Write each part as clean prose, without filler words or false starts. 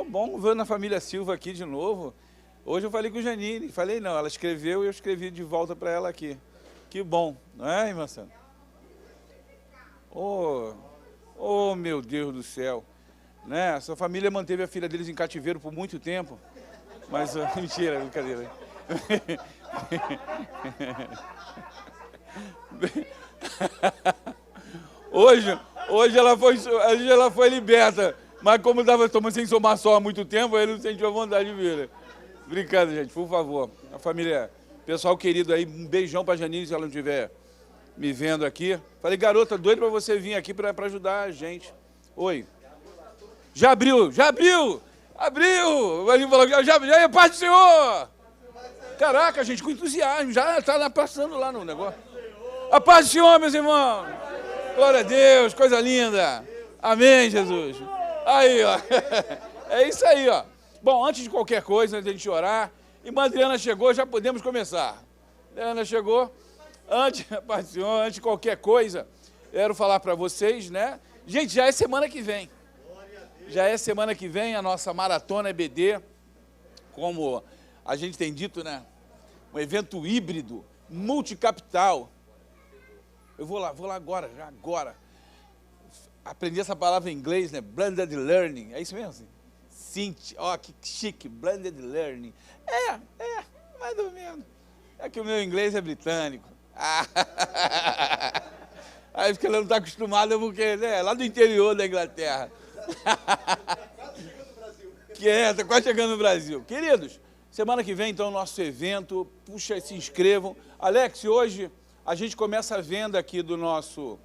bom ver na família Silva aqui de novo. Hoje eu falei com o Janine, falei não, ela escreveu e eu escrevi de volta para ela aqui. Que bom, não é, irmã Sandra? Oh, meu Deus do céu. Né? Sua família manteve a filha deles em cativeiro por muito tempo. Mas, mentira, brincadeira. Hoje ela foi liberta. Mas como estava tomando sem somar só há muito tempo, ele não sentiu a vontade de vir. Né? Brincando, gente, por favor. A família, pessoal querido aí, um beijão pra Janine, se ela não estiver me vendo aqui. Falei, garota, doido pra você vir aqui pra ajudar a gente. Oi. Já abriu! Ele falou, já é paz do Senhor! Caraca, gente, com entusiasmo, já tá lá passando lá no negócio. A paz do Senhor, meus irmãos! Glória a Deus, coisa linda! Amém, Jesus! Aí, ó. É isso aí, ó. Bom, antes de qualquer coisa, antes de a gente orar, irmã Adriana chegou, já podemos começar. Adriana chegou, antes de qualquer coisa, quero falar para vocês, né? Gente, já é semana que vem. Já é semana que vem a nossa Maratona EBD, como a gente tem dito, né? Um evento híbrido, multicapital. Eu vou lá agora, já agora. Aprendi essa palavra em inglês, né? Blended Learning. É isso mesmo? Sim, ó, que chique, Blended Learning. Mais ou menos. É que o meu inglês é britânico. Aí porque ela não está acostumada, porque né, lá do interior da Inglaterra. Está quase chegando no Brasil. Queridos, semana que vem, então, o nosso evento. Puxa, se inscrevam. Alex, hoje a gente começa a venda aqui do nosso,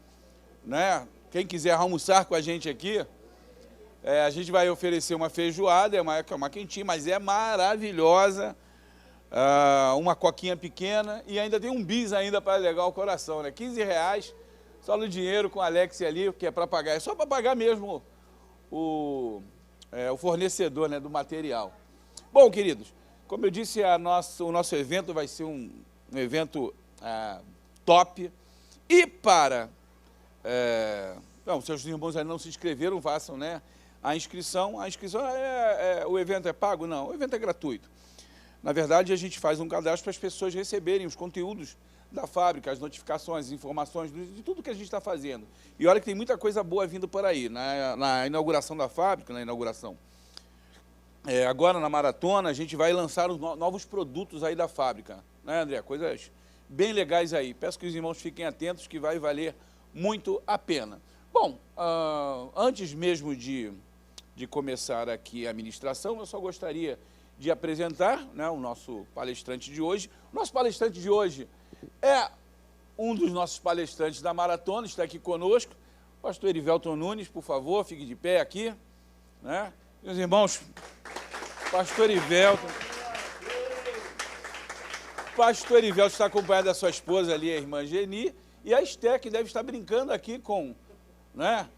né? Quem quiser almoçar com a gente aqui, a gente vai oferecer uma feijoada, é uma quentinha, mas é maravilhosa. Uma coquinha pequena e ainda tem um bis ainda para alegar o coração, né? R$15, só no dinheiro com o Alex ali, que é para pagar. É só para pagar mesmo o fornecedor, né, do material. Bom, queridos, como eu disse, o nosso evento vai ser um evento top. E para... se os irmãos ainda não se inscreveram, façam, né, a inscrição. A inscrição o evento é pago? Não, o evento é gratuito. Na verdade, a gente faz um cadastro para as pessoas receberem os conteúdos da fábrica, as notificações, as informações de tudo que a gente está fazendo. E olha que tem muita coisa boa vindo por aí. Na inauguração da fábrica, agora na maratona, a gente vai lançar os novos produtos aí da fábrica. Né, André? Coisas bem legais aí. Peço que os irmãos fiquem atentos, que vai valer muito a pena. Bom, antes mesmo de começar aqui a ministração, eu só gostaria de apresentar, né, o nosso palestrante de hoje. O nosso palestrante de hoje é um dos nossos palestrantes da maratona, está aqui conosco, o pastor Erivelton Nunes, por favor, fique de pé aqui. Né? Meus irmãos, pastor Erivelton está acompanhado da sua esposa ali, a irmã Geni, e a Esté, que deve estar brincando aqui com, né?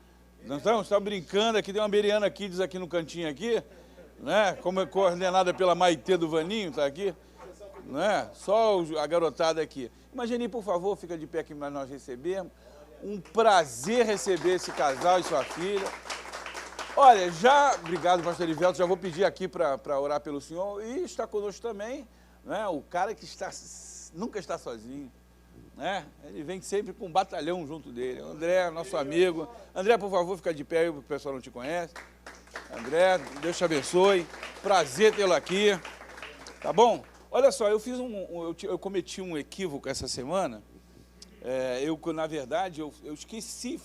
Nós estamos brincando aqui, tem uma Beriana Kids aqui no cantinho aqui, né? Como é coordenada pela Maitê do Vaninho, está aqui, né? Só a garotada aqui. Imagine, por favor, fica de pé aqui para nós recebermos. Um prazer receber esse casal e sua filha. Olha, obrigado, pastor Erivelton, já vou pedir aqui para orar pelo senhor. E está conosco também, né? O cara que nunca está sozinho. Né? Ele vem sempre com um batalhão junto dele. André, nosso amigo. André, por favor, fica de pé aí, o pessoal não te conhece. André, Deus te abençoe. Prazer tê-lo aqui. Tá bom? Olha só, eu cometi um equívoco essa semana. Na verdade, eu esqueci,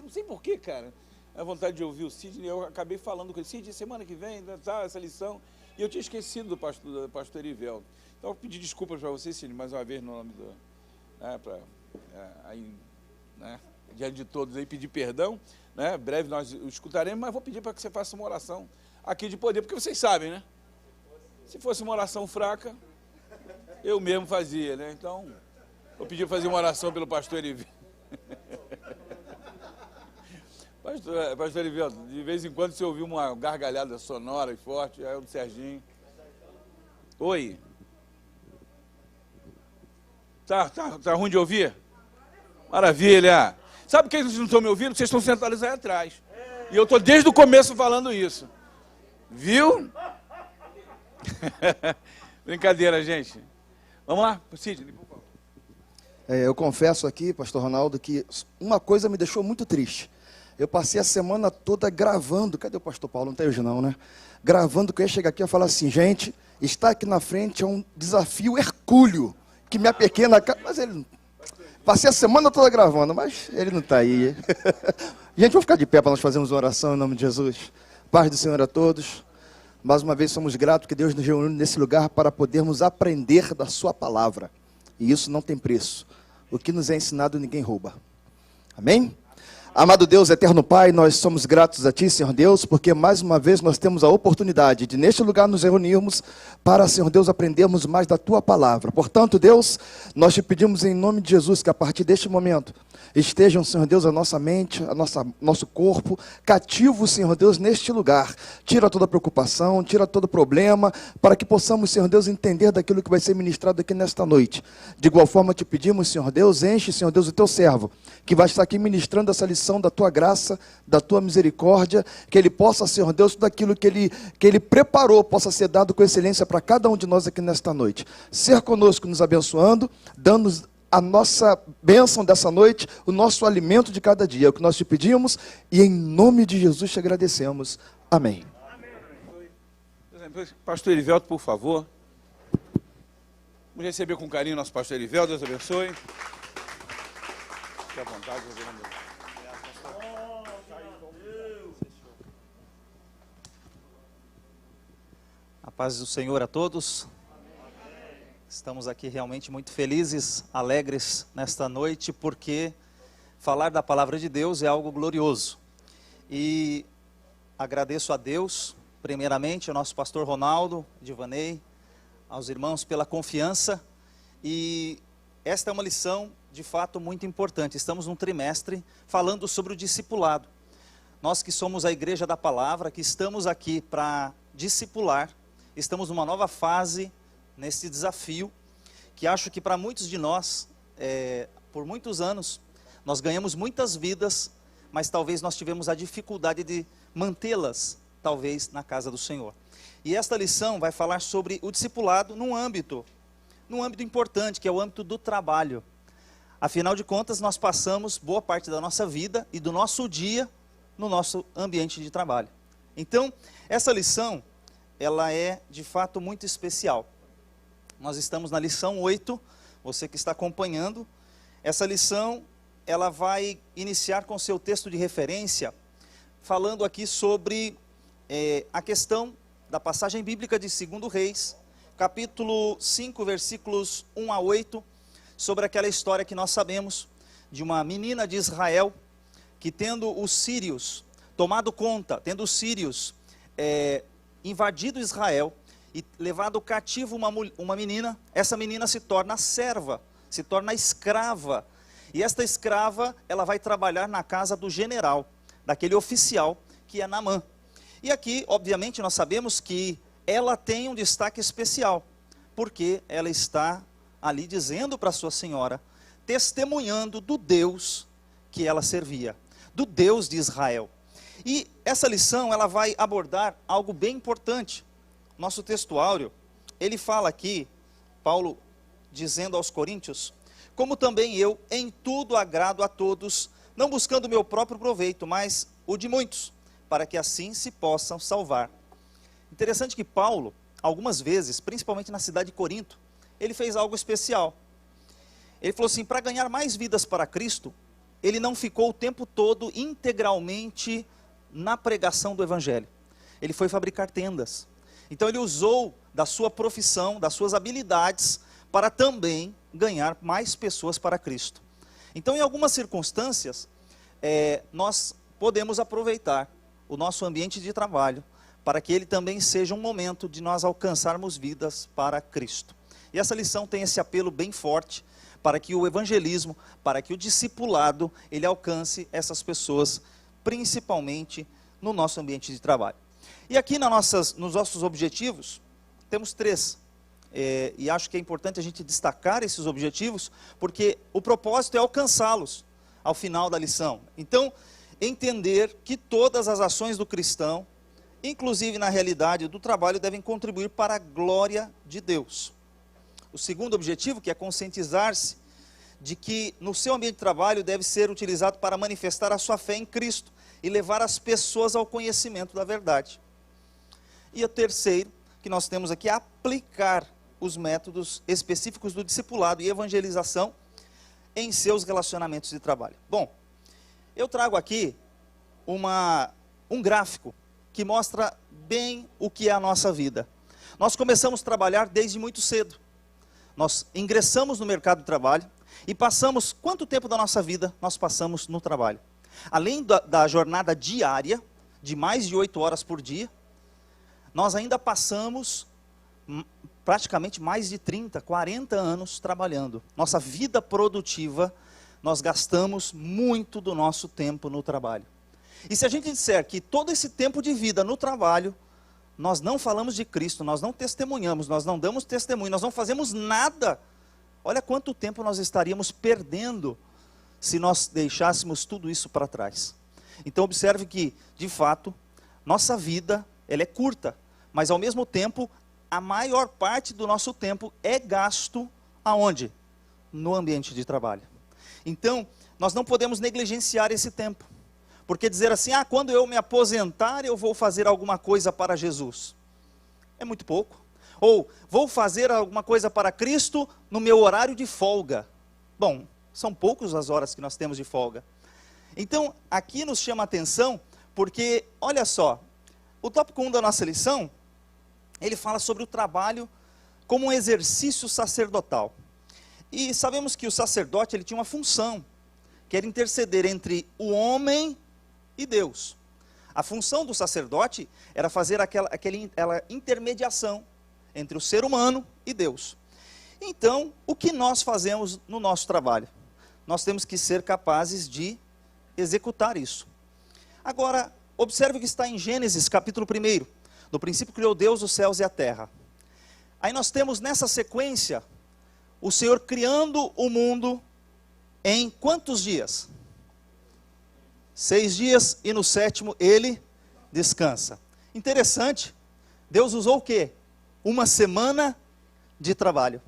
não sei porquê, cara. A vontade de ouvir o Sidney, eu acabei falando com ele, Sidney, semana que vem, tá, essa lição. E eu tinha esquecido do pastor Erivelton. Então, eu pedi desculpas para você, Sidney, mais uma vez, no nome do... diante de todos aí, pedir perdão, né? Breve nós o escutaremos, mas vou pedir para que você faça uma oração aqui de poder, porque vocês sabem, né? Se fosse uma oração fraca, eu mesmo fazia, né? Então, vou pedir para fazer uma oração pelo pastor Erivelton. Pastor Erivelton, de vez em quando você ouviu uma gargalhada sonora e forte, é o do Serginho. Oi. Tá ruim de ouvir? Maravilha! Sabe por que vocês não estão me ouvindo? Vocês estão sentados aí atrás. E eu estou desde o começo falando isso. Viu? Brincadeira, gente. Vamos lá, Sidney, por favor. Eu confesso aqui, pastor Ronaldo, que uma coisa me deixou muito triste. Eu passei a semana toda gravando. Cadê o pastor Paulo? Não tem hoje não, né? Gravando, que eu ia chegar aqui e falar assim, gente, estar aqui na frente é um desafio hercúleo, que minha pequena... Mas ele... Passei a semana toda gravando, mas ele não está aí. Gente, vamos ficar de pé para nós fazermos uma oração em nome de Jesus. Paz do Senhor a todos. Mais uma vez somos gratos que Deus nos reuniu nesse lugar para podermos aprender da sua palavra. E isso não tem preço. O que nos é ensinado ninguém rouba. Amém? Amado Deus, eterno Pai, nós somos gratos a Ti, Senhor Deus, porque mais uma vez nós temos a oportunidade de neste lugar nos reunirmos para, Senhor Deus, aprendermos mais da Tua palavra. Portanto, Deus, nós Te pedimos em nome de Jesus que a partir deste momento estejam, Senhor Deus, a nossa mente, nosso corpo cativo, Senhor Deus, neste lugar. Tira toda preocupação, tira todo problema, para que possamos, Senhor Deus, entender daquilo que vai ser ministrado aqui nesta noite. De igual forma Te pedimos, Senhor Deus, enche, Senhor Deus, o Teu servo, que vai estar aqui ministrando essa lição da Tua graça, da Tua misericórdia, que Ele possa, Senhor Deus, tudo aquilo que Ele preparou, possa ser dado com excelência para cada um de nós aqui nesta noite. Ser conosco, nos abençoando, dando-nos a nossa bênção dessa noite, o nosso alimento de cada dia, é o que nós Te pedimos, e em nome de Jesus Te agradecemos. Amém. Pastor Erivelto, por favor. Vamos receber com carinho nosso pastor Erivelto, Deus abençoe. Fique à vontade, reverendo. A paz do Senhor a todos. Estamos aqui realmente muito felizes, alegres nesta noite, porque falar da palavra de Deus é algo glorioso. E agradeço a Deus, primeiramente, ao nosso pastor Ronaldo, Divanei, aos irmãos pela confiança. E esta é uma lição, de fato, muito importante. Estamos num trimestre falando sobre o discipulado. Nós que somos a igreja da palavra, que estamos aqui para discipular, estamos numa nova fase nesse desafio, que acho que para muitos de nós, por muitos anos, nós ganhamos muitas vidas, mas talvez nós tivemos a dificuldade de mantê-las, talvez, na casa do Senhor. E esta lição vai falar sobre o discipulado num âmbito importante, que é o âmbito do trabalho. Afinal de contas, nós passamos boa parte da nossa vida e do nosso dia no nosso ambiente de trabalho. Então, essa lição, ela é de fato muito especial. Nós estamos na lição 8, você que está acompanhando. Essa lição, ela vai iniciar com seu texto de referência, falando aqui sobre a questão da passagem bíblica de 2 Reis, capítulo 5, versículos 1 a 8, sobre aquela história que nós sabemos, de uma menina de Israel, que tendo os sírios tomado conta, tendo os sírios invadido Israel e levado cativo uma menina, essa menina se torna serva, se torna escrava. E esta escrava, ela vai trabalhar na casa do general, daquele oficial que é Naamã. E aqui, obviamente, nós sabemos que ela tem um destaque especial, porque ela está ali dizendo para sua senhora, testemunhando do Deus que ela servia, do Deus de Israel. E essa lição, ela vai abordar algo bem importante. Nosso textuário, ele fala aqui, Paulo dizendo aos coríntios, como também eu em tudo agrado a todos, não buscando o meu próprio proveito, mas o de muitos, para que assim se possam salvar. Interessante que Paulo, algumas vezes, principalmente na cidade de Corinto, ele fez algo especial. Ele falou assim, para ganhar mais vidas para Cristo, ele não ficou o tempo todo integralmente na pregação do evangelho. Ele foi fabricar tendas. Então ele usou da sua profissão, das suas habilidades, para também ganhar mais pessoas para Cristo. Então, em algumas circunstâncias, nós podemos aproveitar o nosso ambiente de trabalho, para que ele também seja um momento de nós alcançarmos vidas para Cristo. E essa lição tem esse apelo bem forte, para que o evangelismo, para que o discipulado, ele alcance essas pessoas, principalmente no nosso ambiente de trabalho. E aqui nos nossos objetivos, temos 3. E acho que é importante a gente destacar esses objetivos, porque o propósito é alcançá-los ao final da lição. Então, entender que todas as ações do cristão, inclusive na realidade do trabalho, devem contribuir para a glória de Deus. O segundo objetivo, que é conscientizar-se de que no seu ambiente de trabalho deve ser utilizado para manifestar a sua fé em Cristo e levar as pessoas ao conhecimento da verdade. E o terceiro, que nós temos aqui, é aplicar os métodos específicos do discipulado e evangelização em seus relacionamentos de trabalho. Bom, eu trago aqui um gráfico que mostra bem o que é a nossa vida. Nós começamos a trabalhar desde muito cedo. Nós ingressamos no mercado de trabalho e passamos, quanto tempo da nossa vida nós passamos no trabalho? Além da jornada diária, de mais de 8 horas por dia, nós ainda passamos praticamente mais de 30, 40 anos trabalhando. Nossa vida produtiva, nós gastamos muito do nosso tempo no trabalho. E se a gente disser que todo esse tempo de vida no trabalho, nós não falamos de Cristo, nós não testemunhamos, nós não damos testemunho, nós não fazemos nada, olha quanto tempo nós estaríamos perdendo se nós deixássemos tudo isso para trás. Então observe que, de fato, nossa vida, ela é curta, mas ao mesmo tempo, a maior parte do nosso tempo é gasto aonde? No ambiente de trabalho. Então, nós não podemos negligenciar esse tempo. Porque dizer assim, quando eu me aposentar, eu vou fazer alguma coisa para Jesus. É muito pouco. Ou, vou fazer alguma coisa para Cristo no meu horário de folga. Bom, são poucas as horas que nós temos de folga. Então, aqui nos chama a atenção, porque, olha só, o tópico 1 da nossa lição, ele fala sobre o trabalho como um exercício sacerdotal. E sabemos que o sacerdote, ele tinha uma função, que era interceder entre o homem e Deus. A função do sacerdote era fazer aquela intermediação entre o ser humano e Deus. Então, o que nós fazemos no nosso trabalho? Nós temos que ser capazes de executar isso. Agora, observe o que está em Gênesis, capítulo 1. No princípio criou Deus os céus e a terra. Aí nós temos nessa sequência, o Senhor criando o mundo em quantos dias? 6 dias, e no 7º ele descansa. Interessante, Deus usou o quê? Uma semana de trabalho,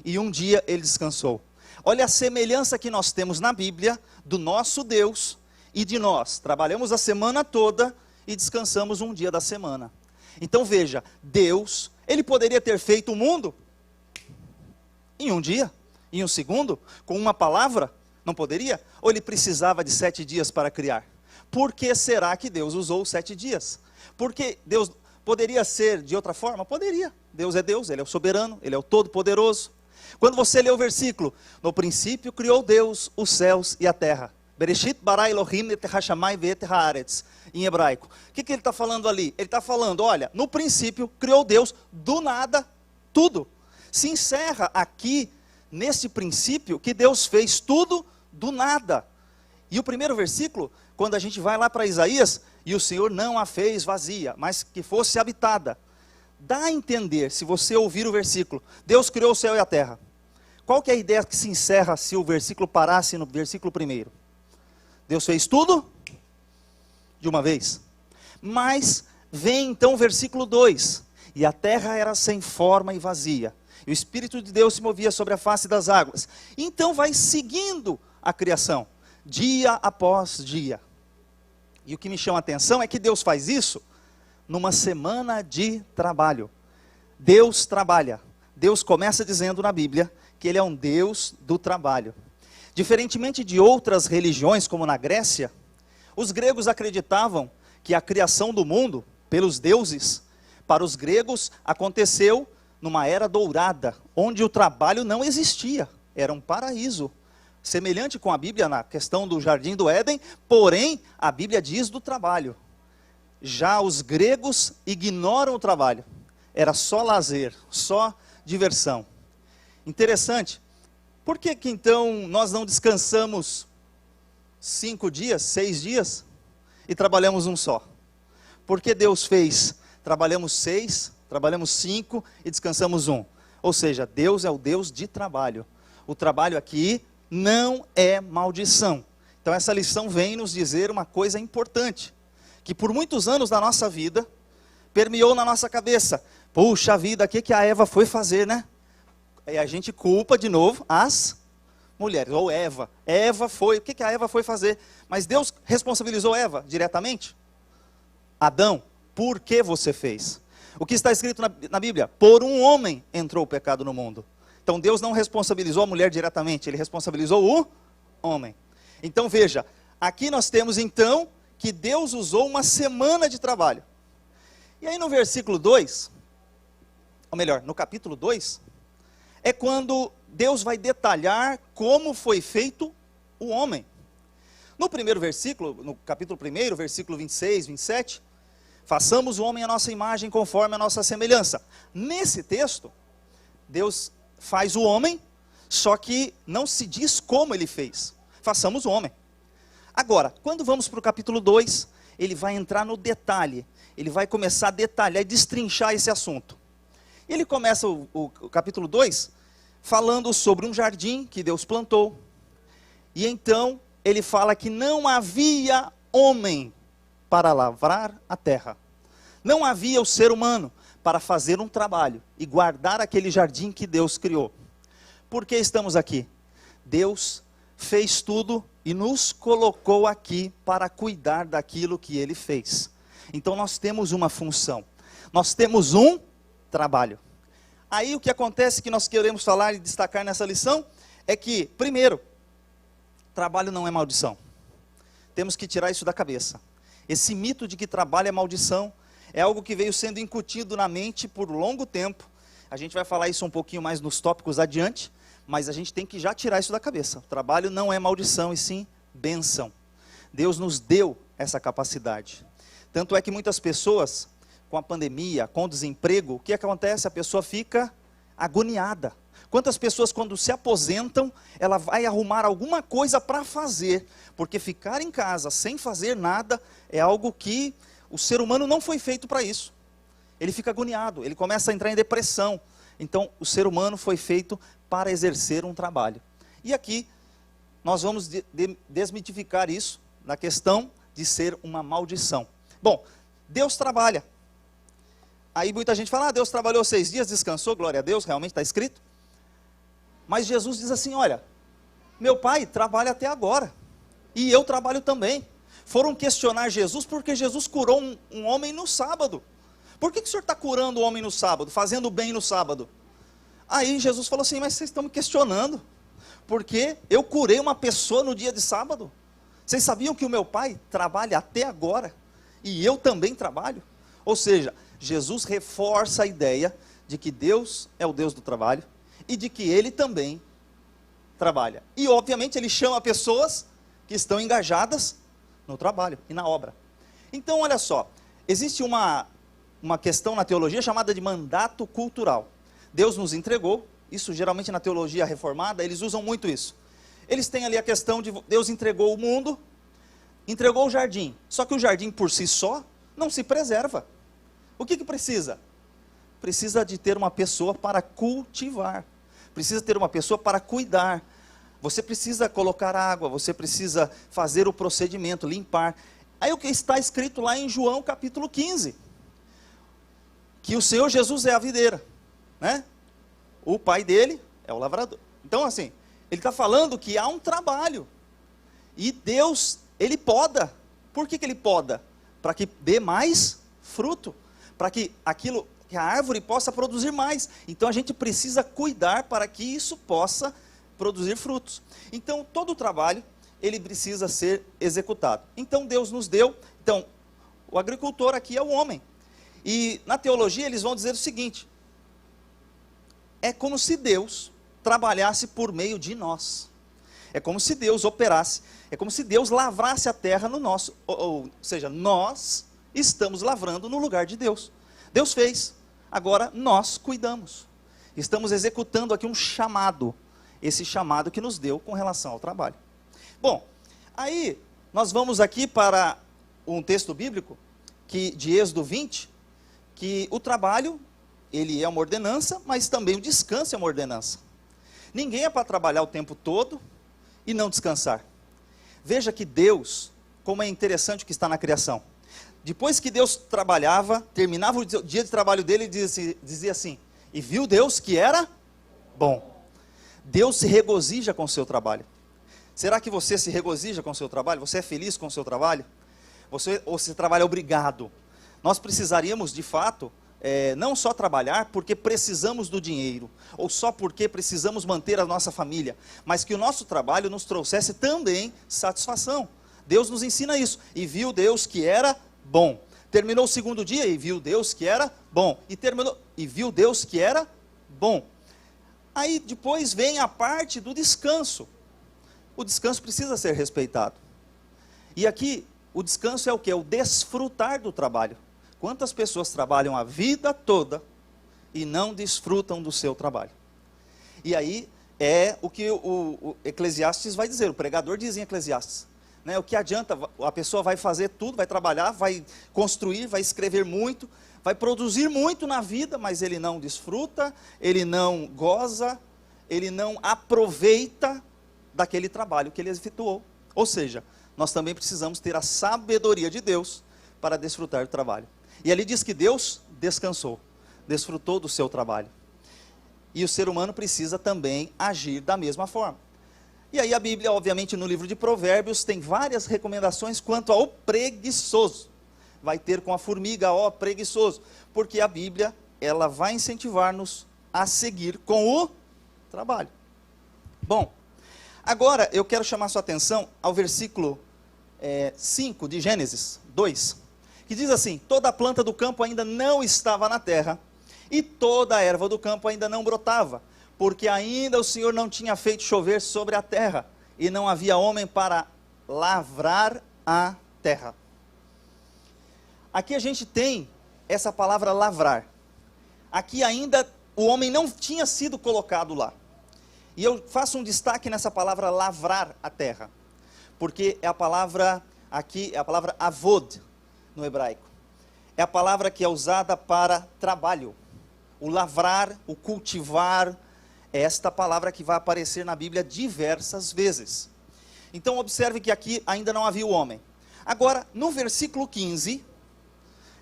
e um dia ele descansou. Olha a semelhança que nós temos na Bíblia, do nosso Deus e de nós. Trabalhamos a semana toda e descansamos um dia da semana. Então veja, Deus, ele poderia ter feito o mundo em um dia, em um segundo, com uma palavra, não poderia? Ou ele precisava de 7 dias para criar? Por que será que Deus usou 7 dias? Porque Deus poderia ser de outra forma? Poderia. Deus, ele é o soberano, ele é o todo-poderoso. Quando você lê o versículo, no princípio criou Deus os céus e a terra. Bereshit bara Elohim et hashamai ve'et haaretz, em hebraico. O que ele está falando ali? Ele está falando, olha, no princípio criou Deus do nada tudo. Se encerra aqui, nesse princípio, que Deus fez tudo do nada. E o primeiro versículo, quando a gente vai lá para Isaías, e o Senhor não a fez vazia, mas que fosse habitada. Dá a entender, se você ouvir o versículo, Deus criou o céu e a terra. Qual que é a ideia que se encerra se o versículo parasse no versículo 1? Deus fez tudo de uma vez. Mas vem então o versículo 2. E a terra era sem forma e vazia. E o Espírito de Deus se movia sobre a face das águas. Então vai seguindo a criação, dia após dia. E o que me chama a atenção é que Deus faz isso numa semana de trabalho. Deus trabalha. Deus começa dizendo na Bíblia que Ele é um Deus do trabalho. Diferentemente de outras religiões, como na Grécia, os gregos acreditavam que a criação do mundo, pelos deuses, para os gregos aconteceu numa era dourada, onde o trabalho não existia, era um paraíso. Semelhante com a Bíblia na questão do Jardim do Éden, porém a Bíblia diz do trabalho. Já os gregos ignoram o trabalho, era só lazer, só diversão. Interessante. Por que então nós não descansamos 5 dias, 6 dias e trabalhamos um só? Porque Deus fez, trabalhamos 6, trabalhamos 5 e descansamos 1. Ou seja, Deus é o Deus de trabalho. O trabalho aqui não é maldição. Então essa lição vem nos dizer uma coisa importante, que por muitos anos da nossa vida, permeou na nossa cabeça. Puxa vida, o que a Eva foi fazer, né? E a gente culpa de novo as mulheres, ou Eva. Eva foi, o que a Eva foi fazer? Mas Deus responsabilizou Eva diretamente? Adão, por que você fez? O que está escrito na Bíblia? Por um homem entrou o pecado no mundo. Então Deus não responsabilizou a mulher diretamente, Ele responsabilizou o homem. Então veja, aqui nós temos então que Deus usou uma semana de trabalho. E aí no versículo 2, ou melhor, no capítulo 2, é quando Deus vai detalhar como foi feito o homem. No primeiro versículo, no capítulo 1, versículo 26, 27, façamos o homem à nossa imagem conforme a nossa semelhança. Nesse texto, Deus faz o homem, só que não se diz como ele fez. Façamos o homem. Agora, quando vamos para o capítulo 2, ele vai entrar no detalhe, ele vai começar a detalhar e destrinchar esse assunto. Ele começa o capítulo 2 falando sobre um jardim que Deus plantou, e então ele fala que não havia homem para lavrar a terra. Não havia o ser humano para fazer um trabalho e guardar aquele jardim que Deus criou. Por que estamos aqui? Deus fez tudo e nos colocou aqui para cuidar daquilo que Ele fez. Então nós temos uma função, nós temos um trabalho. Aí o que acontece que nós queremos falar e destacar nessa lição é que, primeiro, trabalho não é maldição. Temos que tirar isso da cabeça. Esse mito de que trabalho é maldição é algo que veio sendo incutido na mente por longo tempo. A gente vai falar isso um pouquinho mais nos tópicos adiante, mas a gente tem que já tirar isso da cabeça. O trabalho não é maldição, e sim bênção. Deus nos deu essa capacidade. Tanto é que muitas pessoas, com a pandemia, com o desemprego, o que acontece? A pessoa fica agoniada. Quantas pessoas, quando se aposentam, ela vai arrumar alguma coisa para fazer, porque ficar em casa sem fazer nada é algo que o ser humano não foi feito para isso. Ele fica agoniado, ele começa a entrar em depressão. Então, o ser humano foi feito para exercer um trabalho. E aqui, nós vamos desmitificar isso na questão de ser uma maldição. Bom, Deus trabalha. Aí muita gente fala, Deus trabalhou 6 dias, descansou, glória a Deus, realmente está escrito. Mas Jesus diz assim, olha, meu pai trabalha até agora, e eu trabalho também. Foram questionar Jesus porque Jesus curou um homem no sábado. Por que o senhor está curando o homem no sábado, fazendo bem no sábado? Aí Jesus falou assim, mas vocês estão me questionando, porque eu curei uma pessoa no dia de sábado. Vocês sabiam que o meu pai trabalha até agora, e eu também trabalho? Ou seja, Jesus reforça a ideia de que Deus é o Deus do trabalho, e de que Ele também trabalha. E obviamente Ele chama pessoas que estão engajadas no trabalho e na obra. Então olha só, existe uma questão na teologia chamada de mandato cultural. Deus nos entregou, isso geralmente na teologia reformada, eles usam muito isso. Eles têm ali a questão de Deus entregou o mundo, entregou o jardim, só que o jardim por si só não se preserva. O que precisa? Precisa de ter uma pessoa para cultivar, precisa ter uma pessoa para cuidar. Você precisa colocar água, você precisa fazer o procedimento, limpar. Aí o que está escrito lá em João capítulo 15, que o Senhor Jesus é a videira, né? O pai dele é o lavrador. Então assim, ele está falando que há um trabalho, e Deus, Ele poda. Por que Ele poda? Para que dê mais fruto, para que que a árvore possa produzir mais. Então a gente precisa cuidar para que isso possa produzir frutos. Então todo o trabalho, ele precisa ser executado. Então Deus nos deu, então o agricultor aqui é o homem. E na teologia eles vão dizer o seguinte, é como se Deus trabalhasse por meio de nós. É como se Deus operasse, é como se Deus lavrasse a terra no nosso, ou seja, nós estamos lavrando no lugar de Deus. Deus fez, agora nós cuidamos. Estamos executando aqui um chamado, esse chamado que nos deu com relação ao trabalho. Bom, aí nós vamos aqui para um texto bíblico, de Êxodo 20, que o trabalho, ele é uma ordenança, mas também o descanso é uma ordenança. Ninguém é para trabalhar o tempo todo e não descansar. Veja que Deus, como é interessante o que está na criação. Depois que Deus trabalhava, terminava o dia de trabalho dele, dizia assim, e viu Deus que era bom. Deus se regozija com o seu trabalho. Será que você se regozija com o seu trabalho? Você é feliz com o seu trabalho? Ou você trabalha obrigado? Nós precisaríamos, de fato, não só trabalhar porque precisamos do dinheiro, ou só porque precisamos manter a nossa família, mas que o nosso trabalho nos trouxesse também satisfação. Deus nos ensina isso. E viu Deus que era bom. Terminou o segundo dia e viu Deus que era bom. E viu Deus que era bom. Aí depois vem a parte do descanso. O descanso precisa ser respeitado. E aqui, o descanso é o quê? É o desfrutar do trabalho. Quantas pessoas trabalham a vida toda e não desfrutam do seu trabalho? E aí é o que o Eclesiastes vai dizer, o pregador diz em Eclesiastes. Né, o que adianta, a pessoa vai fazer tudo, vai trabalhar, vai construir, vai escrever muito, vai produzir muito na vida, mas ele não desfruta, ele não goza, ele não aproveita daquele trabalho que ele efetuou. Ou seja, nós também precisamos ter a sabedoria de Deus para desfrutar do trabalho. E ali diz que Deus descansou, desfrutou do seu trabalho. E o ser humano precisa também agir da mesma forma. E aí a Bíblia, obviamente, no livro de Provérbios, tem várias recomendações quanto ao preguiçoso. Vai ter com a formiga, ó preguiçoso. Porque a Bíblia, ela vai incentivar-nos a seguir com o trabalho. Bom, agora eu quero chamar sua atenção ao versículo 5 de Gênesis 2, que diz assim, toda a planta do campo ainda não estava na terra, e toda a erva do campo ainda não brotava, porque ainda o Senhor não tinha feito chover sobre a terra, e não havia homem para lavrar a terra. Aqui a gente tem essa palavra lavrar. Aqui ainda o homem não tinha sido colocado lá. E eu faço um destaque nessa palavra lavrar a terra, porque é a palavra aqui, é a palavra avod no hebraico. É a palavra que é usada para trabalho. O lavrar, o cultivar, é esta palavra que vai aparecer na Bíblia diversas vezes. Então observe que aqui ainda não havia o homem. Agora, no versículo 15,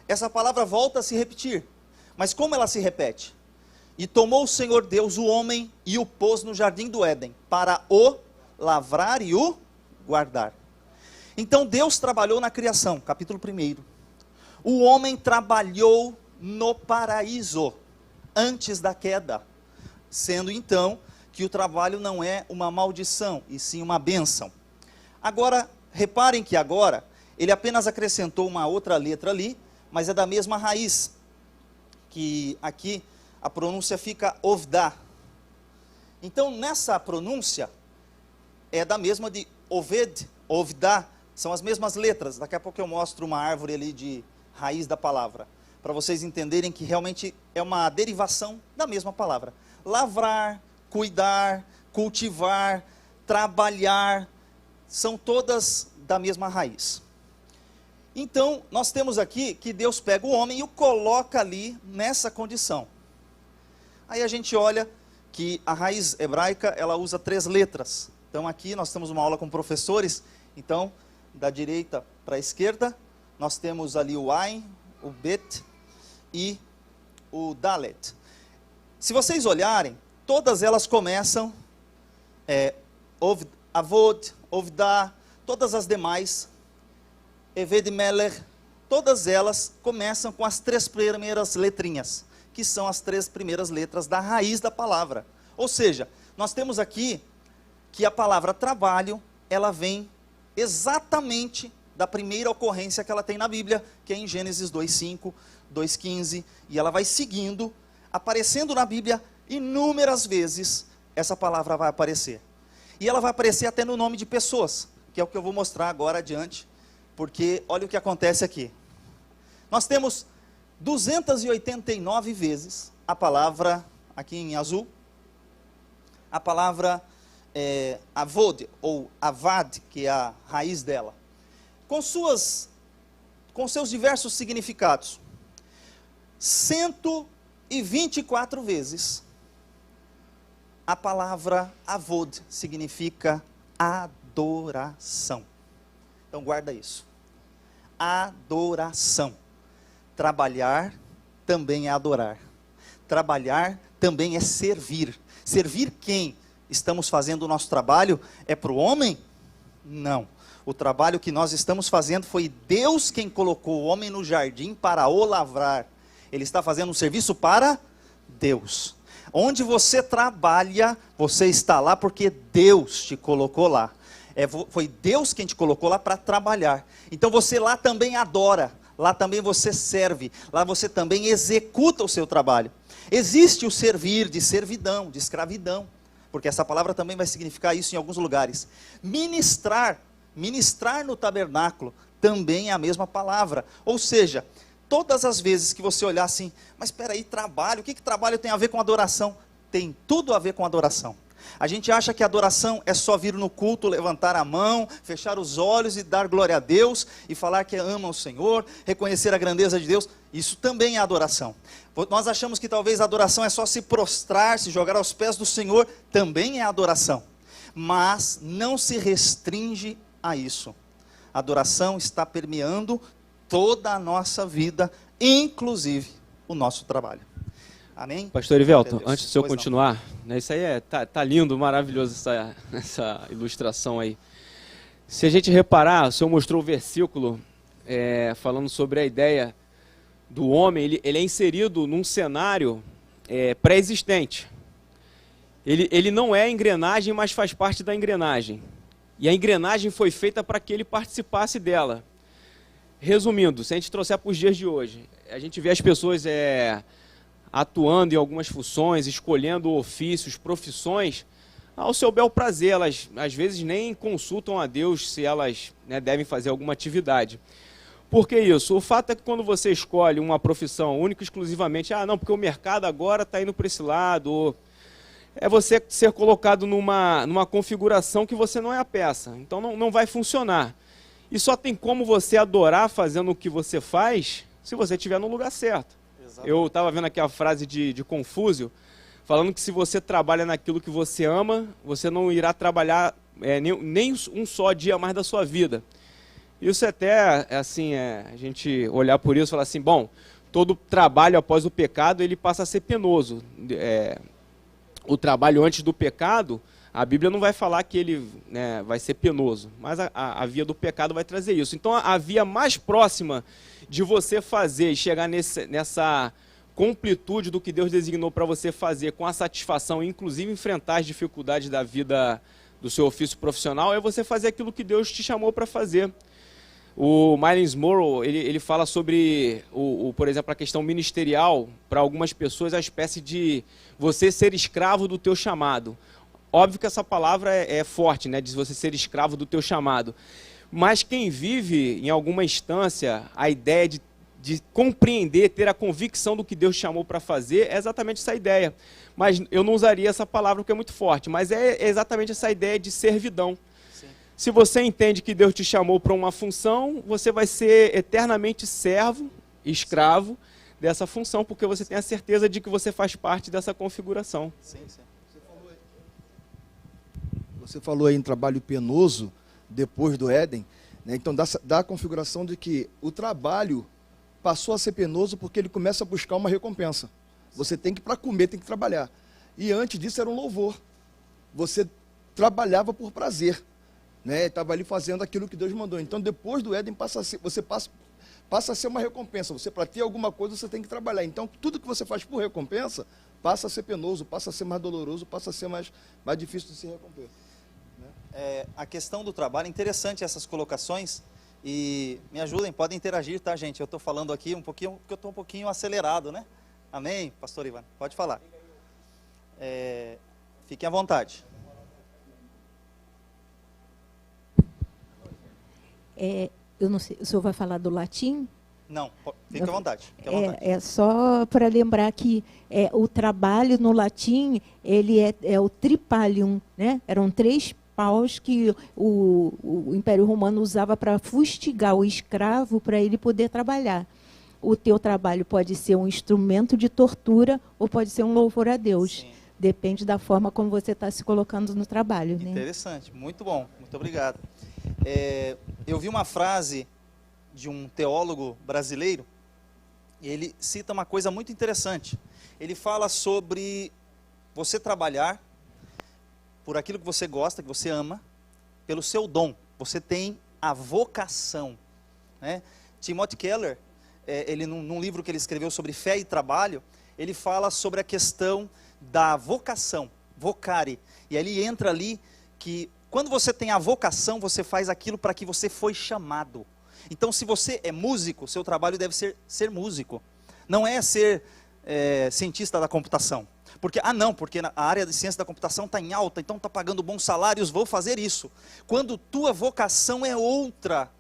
essa palavra volta a se repetir. Mas como ela se repete? E tomou o Senhor Deus o homem e o pôs no jardim do Éden, para o lavrar e o guardar. Então Deus trabalhou na criação, capítulo 1. O homem trabalhou no paraíso, antes da queda. Sendo então que o trabalho não é uma maldição, e sim uma bênção. Agora, reparem que agora, ele apenas acrescentou uma outra letra ali, mas é da mesma raiz, que aqui a pronúncia fica ovdá. Então, nessa pronúncia, é da mesma de oved, ovdá, são as mesmas letras. Daqui a pouco eu mostro uma árvore ali de raiz da palavra, para vocês entenderem que realmente é uma derivação da mesma palavra. Lavrar, cuidar, cultivar, trabalhar, são todas da mesma raiz. Então, nós temos aqui que Deus pega o homem e o coloca ali nessa condição. Aí a gente olha que a raiz hebraica, ela usa 3 letras. Então aqui nós temos uma aula com professores, então, da direita para a esquerda, nós temos ali o Ain, o Bet e o Dalet. Se vocês olharem, todas elas começam, Avod, Ovdá, todas as demais, Eved Meler, todas elas começam com as 3 primeiras letrinhas, que são as 3 primeiras letras da raiz da palavra. Ou seja, nós temos aqui que a palavra trabalho, ela vem exatamente da primeira ocorrência que ela tem na Bíblia, que é em Gênesis 2:5, 2:15, e ela vai seguindo, aparecendo na Bíblia inúmeras vezes, essa palavra vai aparecer. E ela vai aparecer até no nome de pessoas, que é o que eu vou mostrar agora adiante, porque olha o que acontece aqui. Nós temos 289 vezes a palavra, aqui em azul, a palavra avod, ou avad, que é a raiz dela, com seus diversos significados. 124 vezes a palavra avod significa adoração. Então guarda isso. adoração. Trabalhar também é adorar. Trabalhar também é servir. Servir quem? Estamos fazendo o nosso trabalho é para o homem? Não. O trabalho que nós estamos fazendo foi Deus quem colocou o homem no jardim para o lavrar. Ele está fazendo um serviço para Deus. Onde você trabalha, você está lá porque Deus te colocou lá. Foi Deus quem te colocou lá para trabalhar. Então você lá também adora, lá também você serve, lá você também executa o seu trabalho. Existe o servir de servidão, de escravidão, porque essa palavra também vai significar isso em alguns lugares. Ministrar no tabernáculo também é a mesma palavra. Ou seja, todas as vezes que você olhar assim, mas espera aí, trabalho, o que trabalho tem a ver com adoração? Tem tudo a ver com adoração. A gente acha que adoração é só vir no culto, levantar a mão, fechar os olhos e dar glória a Deus, e falar que ama o Senhor, reconhecer a grandeza de Deus. Isso também é adoração. Nós achamos que talvez a adoração é só se prostrar, se jogar aos pés do Senhor, também é adoração. Mas não se restringe a isso. A adoração está permeando toda a nossa vida, inclusive o nosso trabalho. Amém? Pastor Erivelton, antes do senhor continuar, né, isso aí tá lindo, maravilhoso essa ilustração aí. Se a gente reparar, o senhor mostrou o versículo falando sobre a ideia do homem, ele é inserido num cenário pré-existente. Ele não é engrenagem, mas faz parte da engrenagem. E a engrenagem foi feita para que ele participasse dela. Resumindo, se a gente trouxer para os dias de hoje, a gente vê as pessoas atuando em algumas funções, escolhendo ofícios, profissões, ao seu bel prazer. Elas, às vezes, nem consultam a Deus se elas devem fazer alguma atividade. Por que isso? O fato é que quando você escolhe uma profissão única e exclusivamente, não, porque o mercado agora está indo para esse lado, ou é você ser colocado numa configuração que você não é a peça. Então não vai funcionar. E só tem como você adorar fazendo o que você faz se você estiver no lugar certo. Eu estava vendo aqui a frase de Confúcio, falando que se você trabalha naquilo que você ama, você não irá trabalhar nem um só dia mais da sua vida. Isso até, assim, a gente olhar por isso e falar assim, bom, todo trabalho após o pecado, ele passa a ser penoso. O trabalho antes do pecado, a Bíblia não vai falar que ele vai ser penoso, mas a via do pecado vai trazer isso. Então, a via mais próxima de você fazer e chegar nessa completude do que Deus designou para você fazer, com a satisfação, inclusive enfrentar as dificuldades da vida, do seu ofício profissional, é você fazer aquilo que Deus te chamou para fazer. O Myles Morrow, ele fala sobre, por exemplo, a questão ministerial, para algumas pessoas, a espécie de você ser escravo do teu chamado. Óbvio que essa palavra é forte, né, de você ser escravo do teu chamado. Mas quem vive, em alguma instância, a ideia de compreender, ter a convicção do que Deus chamou para fazer, é exatamente essa ideia. Mas eu não usaria essa palavra porque é muito forte, mas é exatamente essa ideia de servidão. Sim. Se você entende que Deus te chamou para uma função, você vai ser eternamente servo, escravo dessa função, porque você tem a certeza de que você faz parte dessa configuração. Sim, sim. Você falou aí em trabalho penoso, depois do Éden, né? Então dá a configuração de que o trabalho passou a ser penoso porque ele começa a buscar uma recompensa. Você tem que, para comer, tem que trabalhar. E antes disso era um louvor. Você trabalhava por prazer, né? Estava ali fazendo aquilo que Deus mandou. Então depois do Éden você passa a ser uma recompensa. Você, para ter alguma coisa, você tem que trabalhar. Então tudo que você faz por recompensa passa a ser penoso, passa a ser mais doloroso, passa a ser mais difícil de se recompensar. A questão do trabalho, interessante essas colocações, e me ajudem, podem interagir, tá, gente? Eu estou falando aqui um pouquinho, porque eu estou um pouquinho acelerado, né? Amém, pastor Ivan? Pode falar. Fiquem à vontade. Eu não sei, o senhor vai falar do latim? Não, fique à vontade. Fique à vontade. É só para lembrar que o trabalho no latim, ele é o tripalium, né? Eram 3 paus que o Império Romano usava para fustigar o escravo para ele poder trabalhar. O teu trabalho pode ser um instrumento de tortura ou pode ser um louvor a Deus. Sim. Depende da forma como você está se colocando no trabalho. Interessante, né? Muito bom, muito obrigado. Eu vi uma frase de um teólogo brasileiro, e ele cita uma coisa muito interessante. Ele fala sobre você trabalhar por aquilo que você gosta, que você ama, pelo seu dom. Você tem a vocação, né? Timothy Keller, ele num livro que ele escreveu sobre fé e trabalho, ele fala sobre a questão da vocação, vocare. E aí ele entra ali que quando você tem a vocação, você faz aquilo para que você foi chamado. Então, se você é músico, seu trabalho deve ser músico. Não é ser cientista da computação. Porque a área de ciência da computação está em alta, então está pagando bons salários, vou fazer isso. Quando tua vocação é outra,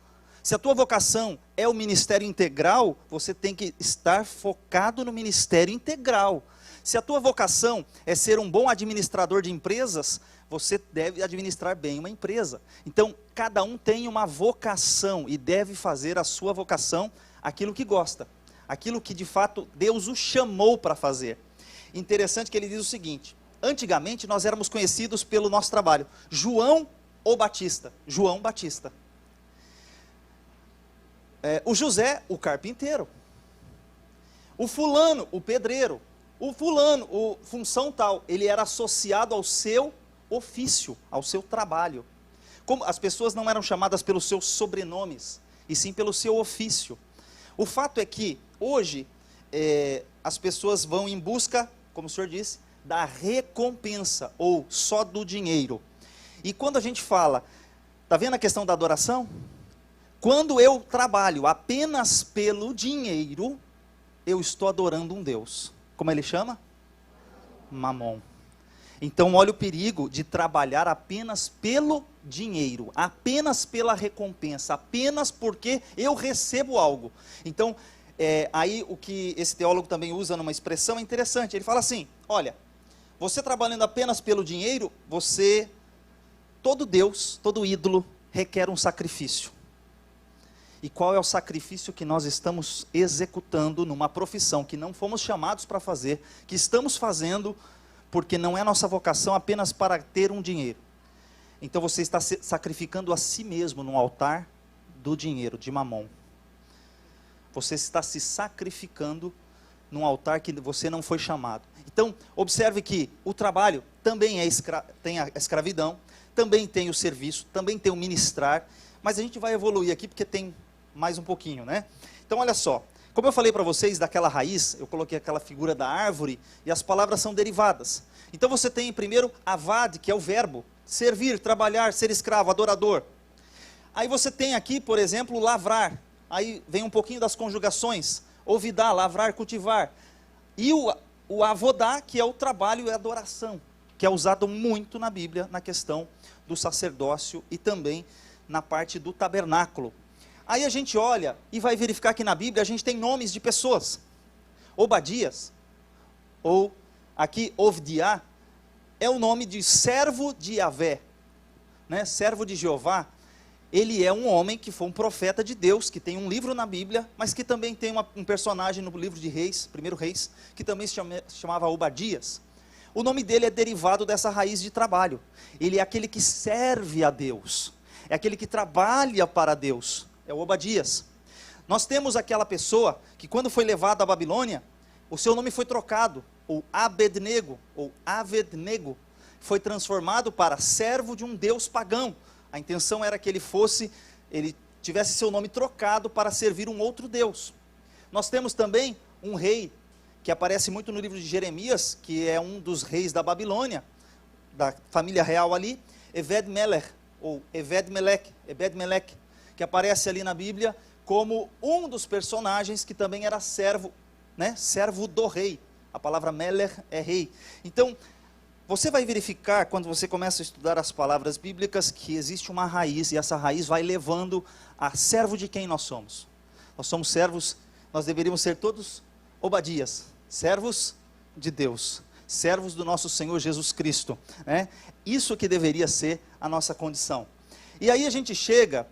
se a tua vocação é o ministério integral, você tem que estar focado no ministério integral. Se a tua vocação é ser um bom administrador de empresas, você deve administrar bem uma empresa. Então, cada um tem uma vocação e deve fazer a sua vocação aquilo que gosta, aquilo que de fato Deus o chamou para fazer. Interessante que ele diz o seguinte: antigamente nós éramos conhecidos pelo nosso trabalho, João ou Batista, João Batista. O José, o carpinteiro. O fulano, o pedreiro. O fulano, o função tal, ele era associado ao seu ofício, ao seu trabalho. Como as pessoas não eram chamadas pelos seus sobrenomes, e sim pelo seu ofício. O fato é que, hoje, as pessoas vão em busca, como o senhor disse, da recompensa, ou só do dinheiro. E quando a gente fala, está vendo a questão da adoração? Quando eu trabalho apenas pelo dinheiro, eu estou adorando um Deus. Como ele chama? Mamon. Então, olha o perigo de trabalhar apenas pelo dinheiro, apenas pela recompensa, apenas porque eu recebo algo. Então, aí o que esse teólogo também usa numa expressão é interessante. Ele fala assim: olha, você trabalhando apenas pelo dinheiro, todo Deus, todo ídolo requer um sacrifício. E qual é o sacrifício que nós estamos executando numa profissão que não fomos chamados para fazer, que estamos fazendo porque não é nossa vocação apenas para ter um dinheiro? Então você está sacrificando a si mesmo no altar do dinheiro, de Mamon. Você está se sacrificando num altar que você não foi chamado. Então, observe que o trabalho também tem a escravidão, também tem o serviço, também tem o ministrar, mas a gente vai evoluir aqui porque tem mais um pouquinho, né? Então, olha só, como eu falei para vocês daquela raiz, eu coloquei aquela figura da árvore, e as palavras são derivadas. Então você tem primeiro avad, que é o verbo, servir, trabalhar, ser escravo, adorador. Aí você tem aqui, por exemplo, lavrar. Aí vem um pouquinho das conjugações, ouvidar, lavrar, cultivar. E o avodá, que é o trabalho e a adoração, que é usado muito na Bíblia, na questão do sacerdócio e também na parte do tabernáculo. Aí a gente olha e vai verificar que na Bíblia a gente tem nomes de pessoas. Obadias, ou aqui Ovdiá, é o nome de servo de Yahvé, né? Servo de Jeová. Ele é um homem que foi um profeta de Deus, que tem um livro na Bíblia, mas que também tem um personagem no livro de Reis, 1 Reis, que também se chamava Obadias. O nome dele é derivado dessa raiz de trabalho. Ele é aquele que serve a Deus, é aquele que trabalha para Deus, é o Obadias. Nós temos aquela pessoa que quando foi levado à Babilônia, o seu nome foi trocado, ou Abednego, foi transformado para servo de um deus pagão. A intenção era que ele tivesse seu nome trocado para servir um outro Deus. Nós temos também um rei, que aparece muito no livro de Jeremias, que é um dos reis da Babilônia, da família real ali, Ebed-Melech, ou Ebed-Melech, que aparece ali na Bíblia como um dos personagens que também era servo, né? Servo do rei. A palavra Melech é rei. Então, você vai verificar, quando você começa a estudar as palavras bíblicas, que existe uma raiz, e essa raiz vai levando a servo de quem nós somos. Nós somos servos, nós deveríamos ser todos Obadias, servos de Deus, servos do nosso Senhor Jesus Cristo, né? Isso que deveria ser a nossa condição. E aí a gente chega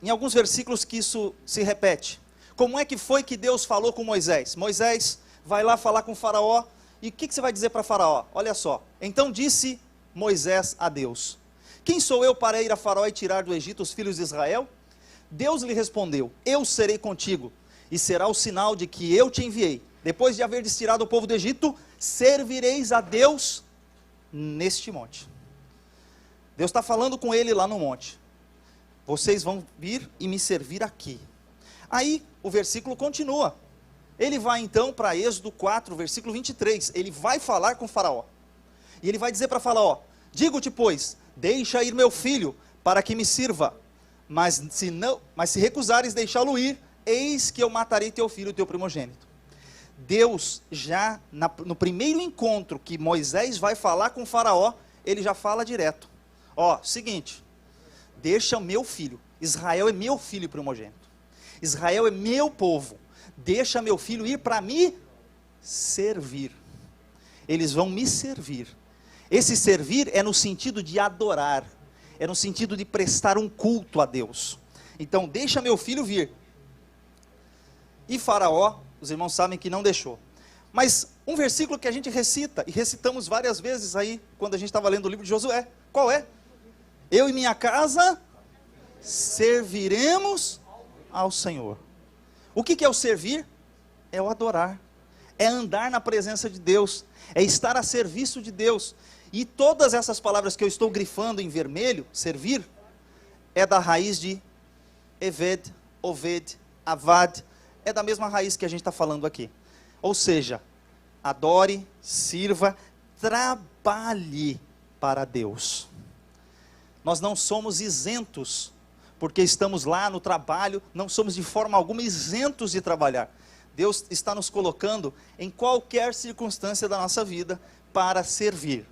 em alguns versículos que isso se repete. Como é que foi que Deus falou com Moisés? Moisés vai lá falar com Faraó, e o que você vai dizer para Faraó? Olha só, então disse Moisés a Deus: quem sou eu para ir a Faraó e tirar do Egito os filhos de Israel? Deus lhe respondeu: eu serei contigo, e será o sinal de que eu te enviei. Depois de haver tirado o povo do Egito, servireis a Deus neste monte. Deus está falando com ele lá no monte. Vocês vão vir e me servir aqui. Aí o versículo continua. Ele vai então para Êxodo 4, versículo 23. Ele vai falar com Faraó. E ele vai dizer para Faraó: digo-te, pois, deixa ir meu filho, para que me sirva. Mas se recusares deixá-lo ir, eis que eu matarei teu filho, teu primogênito. Deus já, no primeiro encontro que Moisés vai falar com Faraó, ele já fala direto. Ó, seguinte, deixa o meu filho. Israel é meu filho primogênito. Israel é meu povo. Deixa meu filho ir para me servir. Eles vão me servir. Esse servir é no sentido de adorar. É no sentido de prestar um culto a Deus. Então, deixa meu filho vir. E Faraó, os irmãos sabem que não deixou. Mas um versículo que a gente recita, e recitamos várias vezes aí, quando a gente estava lendo o livro de Josué. Qual é? Eu e minha casa serviremos ao Senhor. O que é o servir? É o adorar. É andar na presença de Deus. É estar a serviço de Deus. E todas essas palavras que eu estou grifando em vermelho, servir, é da raiz de Eved, Oved, Avad. É da mesma raiz que a gente está falando aqui. Ou seja, adore, sirva, trabalhe para Deus. Nós não somos isentos, porque estamos lá no trabalho, não somos de forma alguma isentos de trabalhar. Deus está nos colocando em qualquer circunstância da nossa vida para servir.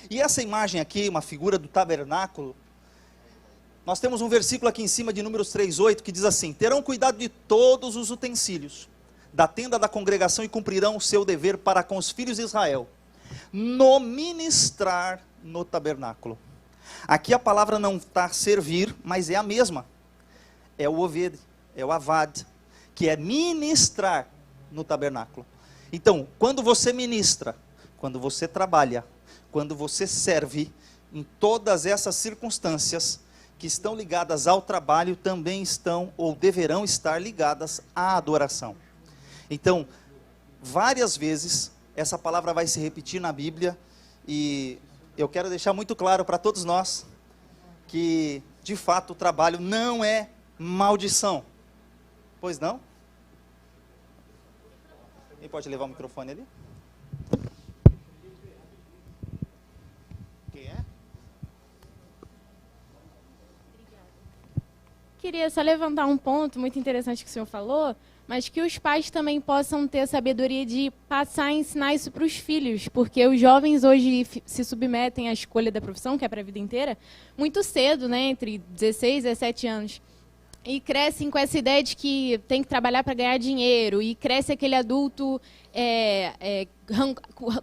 E essa imagem aqui, uma figura do tabernáculo, nós temos um versículo aqui em cima de Números 3:8 que diz assim: terão cuidado de todos os utensílios da tenda da congregação e cumprirão o seu dever para com os filhos de Israel, no ministrar no tabernáculo. Aqui a palavra não está servir, mas é a mesma. É o Oved, é o Avad, que é ministrar no tabernáculo. Então, quando você ministra, quando você trabalha, quando você serve, em todas essas circunstâncias que estão ligadas ao trabalho, também estão ou deverão estar ligadas à adoração. Então, várias vezes, essa palavra vai se repetir na Bíblia, e eu quero deixar muito claro para todos nós, que, de fato, o trabalho não é maldição. Pois não? Quem pode levar o microfone ali? Quem é? Queria só levantar um ponto muito interessante que o senhor falou, mas que os pais também possam ter a sabedoria de passar a ensinar isso para os filhos, porque os jovens hoje se submetem à escolha da profissão, que é para a vida inteira, muito cedo, né, entre 16 e 17 anos. E crescem com essa ideia de que tem que trabalhar para ganhar dinheiro, e cresce aquele adulto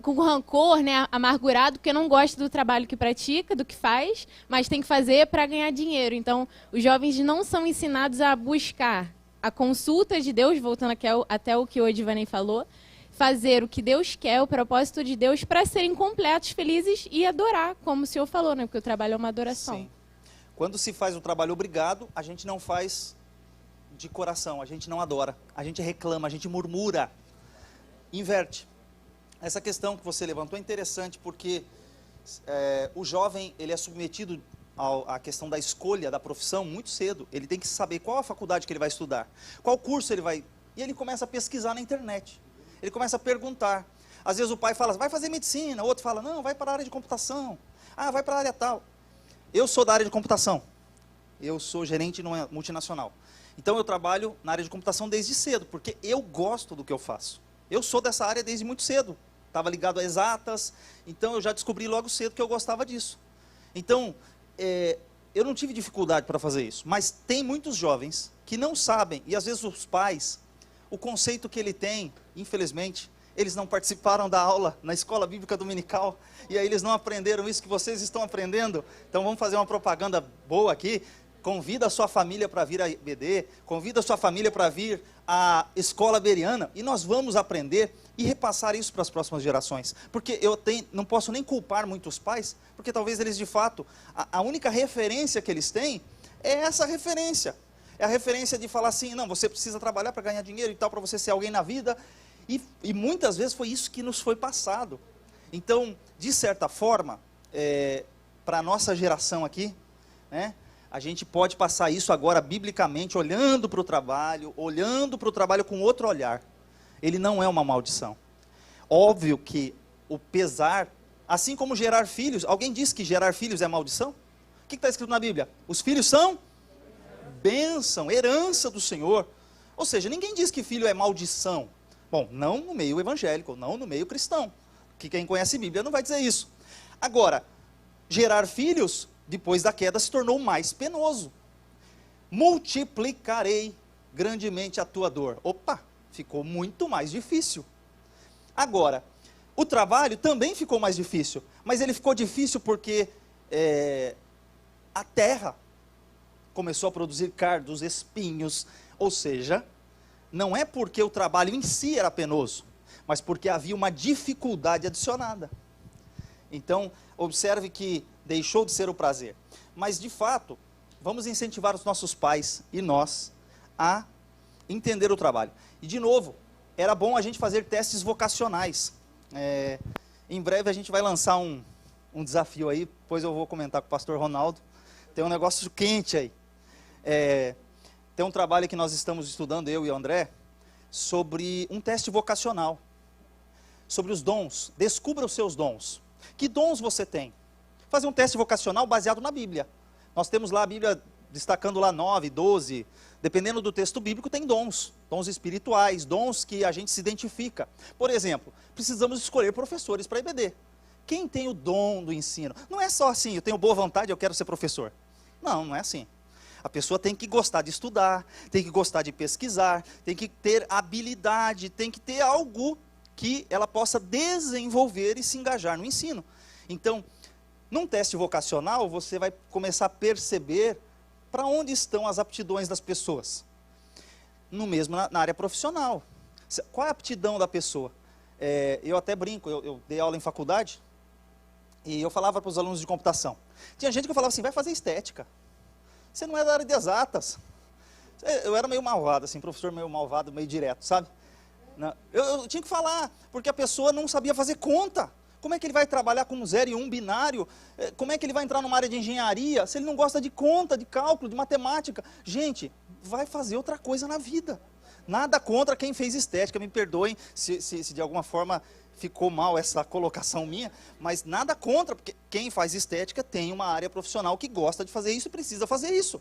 com rancor, né, amargurado, porque não gosta do trabalho que pratica, do que faz, mas tem que fazer para ganhar dinheiro. Então, os jovens não são ensinados a buscar a consulta de Deus, voltando aqui até o que o Edvanei falou, fazer o que Deus quer, o propósito de Deus, para serem completos, felizes e adorar, como o senhor falou, né? Porque o trabalho é uma adoração. Sim. Quando se faz o trabalho obrigado, a gente não faz de coração, a gente não adora, a gente reclama, a gente murmura, inverte. Essa questão que você levantou é interessante, porque o jovem, ele é submetido à questão da escolha da profissão muito cedo. Ele tem que saber qual a faculdade que ele vai estudar, qual curso ele vai... E ele começa a pesquisar na internet. Ele começa a perguntar. Às vezes o pai fala, vai fazer medicina. O outro fala, não, vai para a área de computação. Ah, vai para a área tal. Eu sou da área de computação. Eu sou gerente numa multinacional. Então eu trabalho na área de computação desde cedo, porque eu gosto do que eu faço. Eu sou dessa área desde muito cedo. Estava ligado a exatas, então eu já descobri logo cedo que eu gostava disso. Então... eu não tive dificuldade para fazer isso, mas tem muitos jovens que não sabem, e às vezes os pais, o conceito que ele tem, infelizmente, eles não participaram da aula na escola bíblica dominical, e aí eles não aprenderam isso que vocês estão aprendendo. Então vamos fazer uma propaganda boa aqui. Convida a sua família para vir à IBD, convida a sua família para vir à escola bereana, e nós vamos aprender e repassar isso para as próximas gerações. Porque não posso nem culpar muitos pais, porque talvez eles de fato, a única referência que eles têm é essa referência. É a referência de falar assim, não, você precisa trabalhar para ganhar dinheiro e tal, para você ser alguém na vida. E muitas vezes foi isso que nos foi passado. Então, de certa forma, para a nossa geração aqui, né, a gente pode passar isso agora biblicamente, olhando para o trabalho com outro olhar. Ele não é uma maldição. Óbvio que o pesar, assim como gerar filhos, alguém disse que gerar filhos é maldição? O que está escrito na Bíblia? Os filhos são bênção, herança do Senhor. Ou seja, ninguém diz que filho é maldição. Bom, não no meio evangélico, não no meio cristão. Que quem conhece a Bíblia não vai dizer isso. Agora, gerar filhos, depois da queda, se tornou mais penoso. Multiplicarei grandemente a tua dor. Opa, ficou muito mais difícil. Agora, o trabalho também ficou mais difícil. Mas ele ficou difícil porque a terra começou a produzir cardos, espinhos. Ou seja, não é porque o trabalho em si era penoso, mas porque havia uma dificuldade adicionada. Então, observe que deixou de ser o prazer. Mas, de fato, vamos incentivar os nossos pais e nós a entender o trabalho. E, de novo, era bom a gente fazer testes vocacionais. Em breve a gente vai lançar um desafio aí, depois eu vou comentar com o pastor Ronaldo. Tem um negócio quente aí. Tem um trabalho que nós estamos estudando, eu e o André, sobre um teste vocacional. Sobre os dons. Descubra os seus dons. Que dons você tem? Fazer um teste vocacional baseado na Bíblia. Nós temos lá a Bíblia destacando lá 9, 12, dependendo do texto bíblico, tem dons. Dons espirituais, dons que a gente se identifica. Por exemplo, precisamos escolher professores para IBD. Quem tem o dom do ensino? Não é só assim, eu tenho boa vontade, eu quero ser professor. Não, não é assim. A pessoa tem que gostar de estudar, tem que gostar de pesquisar, tem que ter habilidade, tem que ter algo que ela possa desenvolver e se engajar no ensino. Então, num teste vocacional, você vai começar a perceber para onde estão as aptidões das pessoas. No mesmo na área profissional. Qual é a aptidão da pessoa? Eu até brinco, eu dei aula em faculdade e eu falava para os alunos de computação. Tinha gente que falava assim, vai fazer estética. Você não é da área de exatas. Eu era meio malvado, assim, professor meio malvado, meio direto, sabe? Eu tinha que falar, porque a pessoa não sabia fazer conta. Como é que ele vai trabalhar com 0 e 1 binário? Como é que ele vai entrar numa área de engenharia se ele não gosta de conta, de cálculo, de matemática? Gente, vai fazer outra coisa na vida. Nada contra quem fez estética, me perdoem se de alguma forma ficou mal essa colocação minha, mas nada contra, porque quem faz estética tem uma área profissional que gosta de fazer isso e precisa fazer isso.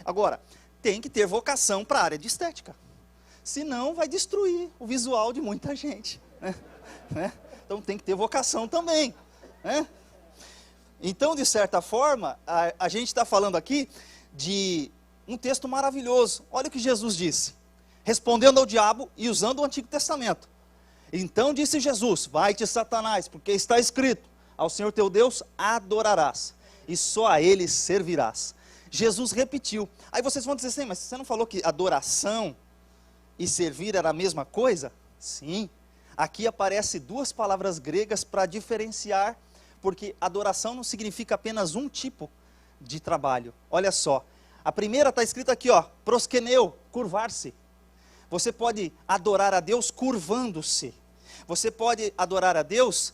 Agora, tem que ter vocação para a área de estética. Senão vai destruir o visual de muita gente. Né? Então tem que ter vocação também. Né? Então, de certa forma, a gente está falando aqui de um texto maravilhoso. Olha o que Jesus disse. Respondendo ao diabo e usando o Antigo Testamento. Então disse Jesus, vai-te Satanás, porque está escrito, ao Senhor teu Deus adorarás, e só a Ele servirás. Jesus repetiu. Aí vocês vão dizer assim, mas você não falou que adoração e servir era a mesma coisa? Sim. Aqui aparecem 2 palavras gregas para diferenciar, porque adoração não significa apenas um tipo de trabalho. Olha só, a primeira está escrita aqui, ó, proskeneu, curvar-se. Você pode adorar a Deus curvando-se. Você pode adorar a Deus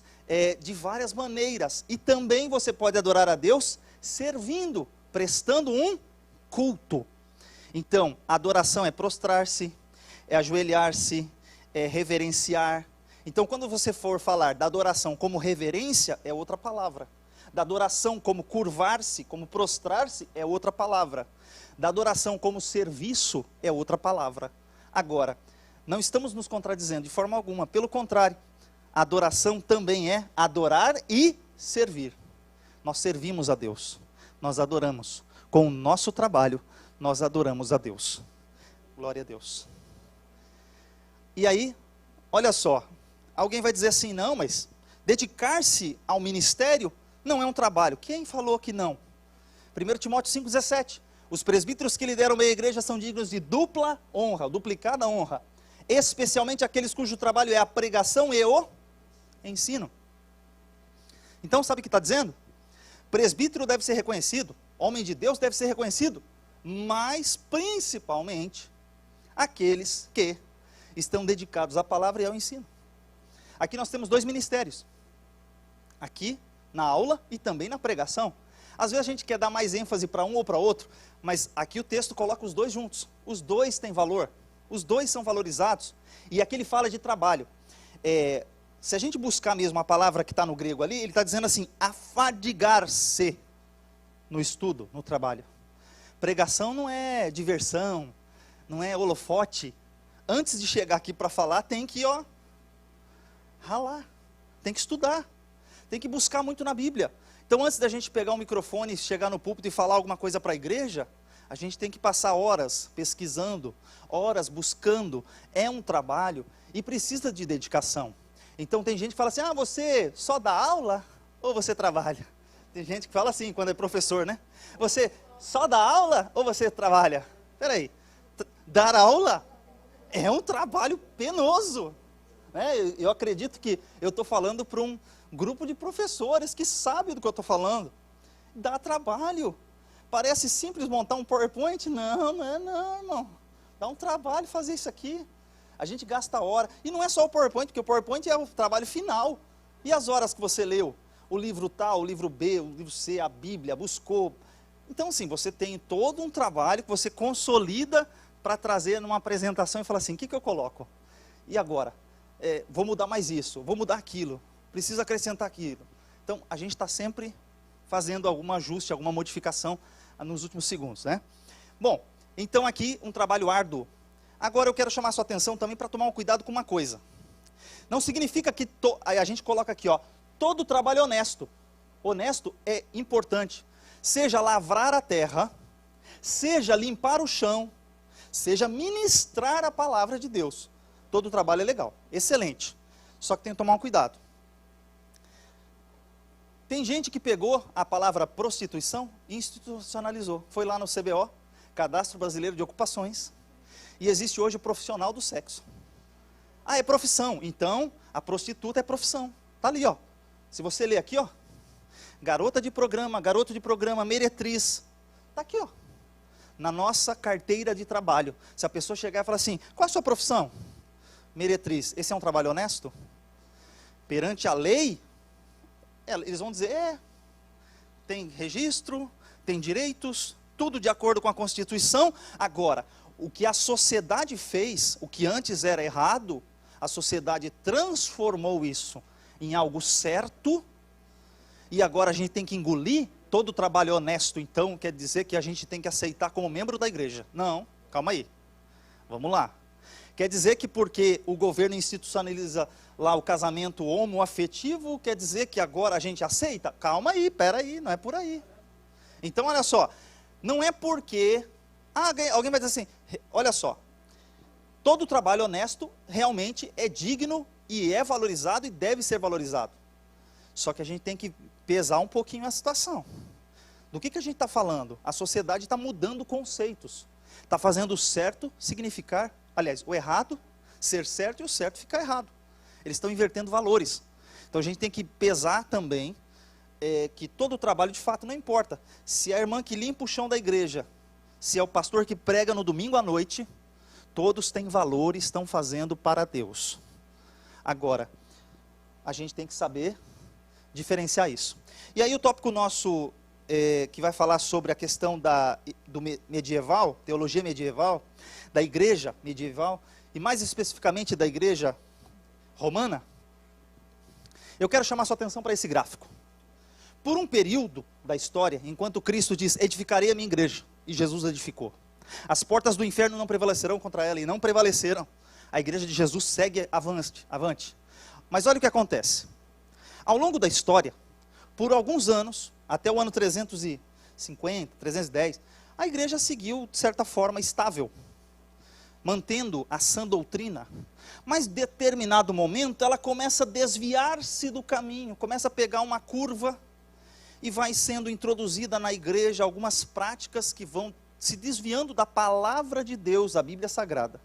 de várias maneiras. E também você pode adorar a Deus servindo, prestando um culto. Então, a adoração é prostrar-se, é ajoelhar-se, é reverenciar. Então, quando você for falar da adoração como reverência, é outra palavra. Da adoração como curvar-se, como prostrar-se, é outra palavra. Da adoração como serviço, é outra palavra. Agora, não estamos nos contradizendo de forma alguma. Pelo contrário, a adoração também é adorar e servir. Nós servimos a Deus. Nós adoramos. Com o nosso trabalho, nós adoramos a Deus. Glória a Deus. E aí, olha só, alguém vai dizer assim, não, mas dedicar-se ao ministério não é um trabalho. Quem falou que não? 1 Timóteo 5,17. Os presbíteros que lideram meia igreja são dignos de dupla honra, duplicada honra. Especialmente aqueles cujo trabalho é a pregação e o ensino. Então, sabe o que está dizendo? Presbítero deve ser reconhecido, homem de Deus deve ser reconhecido mas principalmente aqueles que estão dedicados à palavra e ao ensino. Aqui nós temos 2 ministérios. Aqui na aula e também na pregação. Às vezes a gente quer dar mais ênfase para um ou para outro, mas aqui o texto coloca os 2 juntos. Os 2 têm valor, os 2 são valorizados. E aqui ele fala de trabalho. Se a gente buscar mesmo a palavra que está no grego ali, ele está dizendo assim, afadigar-se no estudo, no trabalho. Pregação não é diversão, não é holofote. Antes de chegar aqui para falar, tem que ralar, tem que estudar, tem que buscar muito na Bíblia. Então, antes da gente pegar o microfone, chegar no púlpito e falar alguma coisa para a igreja, a gente tem que passar horas pesquisando, horas buscando. É um trabalho e precisa de dedicação. Então, tem gente que fala assim, você só dá aula ou você trabalha? Tem gente que fala assim, quando é professor, né? Você só dá aula ou você trabalha? Peraí, dar aula é um trabalho penoso. Eu acredito que eu estou falando para um grupo de professores que sabem do que eu estou falando. Dá trabalho. Parece simples montar um PowerPoint? Não, não é não, irmão. Dá um trabalho fazer isso aqui. A gente gasta hora. E não é só o PowerPoint, porque o PowerPoint é o trabalho final. E as horas que você leu? O livro tal, o livro B, o livro C, a Bíblia, buscou. Então, assim, você tem todo um trabalho que você consolida para trazer numa apresentação e falar assim, o que eu coloco? E agora? Vou mudar mais isso, vou mudar aquilo, preciso acrescentar aquilo. Então, a gente está sempre fazendo algum ajuste, alguma modificação nos últimos segundos, né? Bom, então aqui um trabalho árduo. Agora eu quero chamar a sua atenção também para tomar um cuidado com uma coisa. Não significa que, a gente coloca aqui, todo trabalho é honesto. Honesto é importante. Seja lavrar a terra, seja limpar o chão, seja ministrar a palavra de Deus. Todo trabalho é legal, excelente. Só que tem que tomar um cuidado. Tem gente que pegou a palavra prostituição e institucionalizou. Foi lá no CBO, Cadastro Brasileiro de Ocupações, e existe hoje o profissional do sexo. É profissão, então a prostituta é profissão. Está ali, se você ler aqui, garota de programa, garoto de programa, meretriz, está aqui, na nossa carteira de trabalho. Se a pessoa chegar e falar assim, qual a sua profissão? Meretriz, esse é um trabalho honesto? Perante a lei, eles vão dizer, tem registro, tem direitos, tudo de acordo com a Constituição. Agora, o que a sociedade fez, o que antes era errado, a sociedade transformou isso em algo certo, e agora a gente tem que engolir. Todo trabalho honesto, então, quer dizer que a gente tem que aceitar como membro da igreja. Não, calma aí, vamos lá. Quer dizer que porque o governo institucionaliza lá o casamento homoafetivo, quer dizer que agora a gente aceita? Calma aí, peraí, não é por aí. Então, olha só, não é porque... alguém vai dizer assim, olha só, todo trabalho honesto realmente é digno e é valorizado e deve ser valorizado. Só que a gente tem que pesar um pouquinho a situação. Do que a gente está falando? A sociedade está mudando conceitos. Está fazendo o certo significar, aliás, o errado ser certo e o certo ficar errado. Eles estão invertendo valores. Então a gente tem que pesar também que todo o trabalho de fato não importa. Se é a irmã que limpa o chão da igreja, se é o pastor que prega no domingo à noite, todos têm valor e estão fazendo para Deus. Agora, a gente tem que saber diferenciar isso. E aí o tópico nosso, que vai falar sobre a questão do medieval, teologia medieval, da igreja medieval, e mais especificamente da igreja romana, eu quero chamar sua atenção para esse gráfico. Por um período da história, enquanto Cristo diz, edificarei a minha igreja, e Jesus edificou, as portas do inferno não prevalecerão contra ela, e não prevaleceram. A igreja de Jesus segue avante. Mas olha o que acontece. Ao longo da história, por alguns anos, até o ano 350, 310, a igreja seguiu, de certa forma, estável, mantendo a sã doutrina. Mas, em determinado momento, ela começa a desviar-se do caminho, começa a pegar uma curva e vai sendo introduzida na igreja algumas práticas que vão se desviando da palavra de Deus, a Bíblia Sagrada.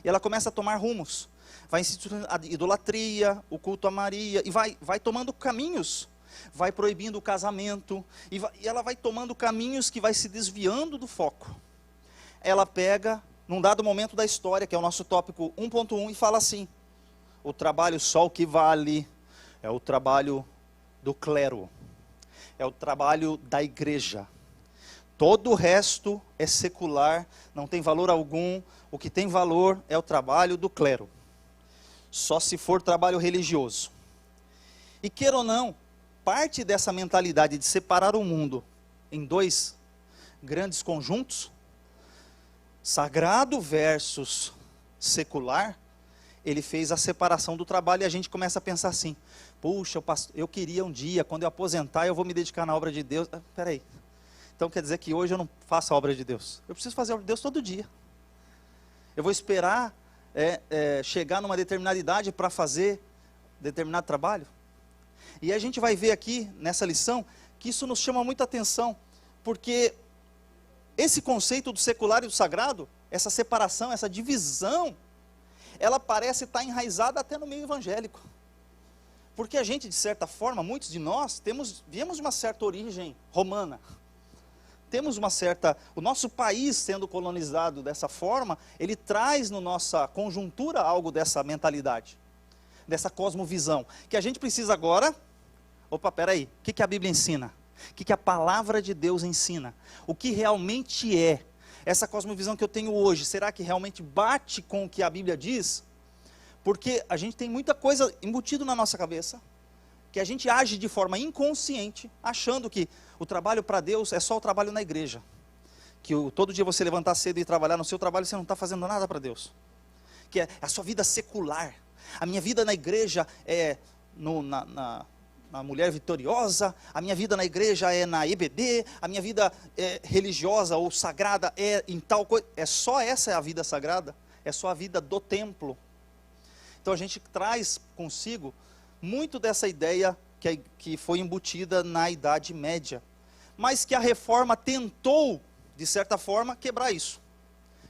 E ela começa a tomar rumos. Vai instituindo a idolatria, o culto a Maria, e vai tomando caminhos, vai proibindo o casamento, e ela vai tomando caminhos que vai se desviando do foco. ela pega, num dado momento da história, que é o nosso tópico 1.1, e fala assim: o trabalho só o que vale é o trabalho do clero, é o trabalho da igreja. Todo o resto é secular, não tem valor algum. O que tem valor é o trabalho do clero. Só se for trabalho religioso. E queira ou não, parte dessa mentalidade de separar o mundo em dois grandes conjuntos, sagrado versus secular, ele fez a separação do trabalho, e a gente começa a pensar assim: puxa, eu queria um dia, quando eu aposentar, eu vou me dedicar na obra de Deus. Peraí, então quer dizer que hoje eu não faço a obra de Deus? Eu preciso fazer a obra de Deus todo dia. Eu vou esperar chegar numa determinada idade para fazer determinado trabalho? E a gente vai ver aqui, nessa lição, que isso nos chama muita atenção, porque esse conceito do secular e do sagrado, essa separação, essa divisão, ela parece estar enraizada até no meio evangélico. Porque a gente, de certa forma, muitos de nós, viemos de uma certa origem romana. Temos o nosso país sendo colonizado dessa forma, ele traz na nossa conjuntura algo dessa mentalidade, dessa cosmovisão, que a gente precisa agora, peraí, o que a Bíblia ensina? O que a palavra de Deus ensina? O que realmente é essa cosmovisão que eu tenho hoje? Será que realmente bate com o que a Bíblia diz? Porque a gente tem muita coisa embutido na nossa cabeça, que a gente age de forma inconsciente, achando que o trabalho para Deus é só o trabalho na igreja. Que todo dia você levantar cedo e trabalhar no seu trabalho, você não está fazendo nada para Deus. Que é a sua vida secular. A minha vida na igreja é na Mulher Vitoriosa, a minha vida na igreja é na EBD, a minha vida religiosa ou sagrada é em tal coisa. É só essa é a vida sagrada? É só a vida do templo? Então a gente traz consigo muito dessa ideia que foi embutida na Idade Média, mas que a reforma tentou, de certa forma, quebrar isso,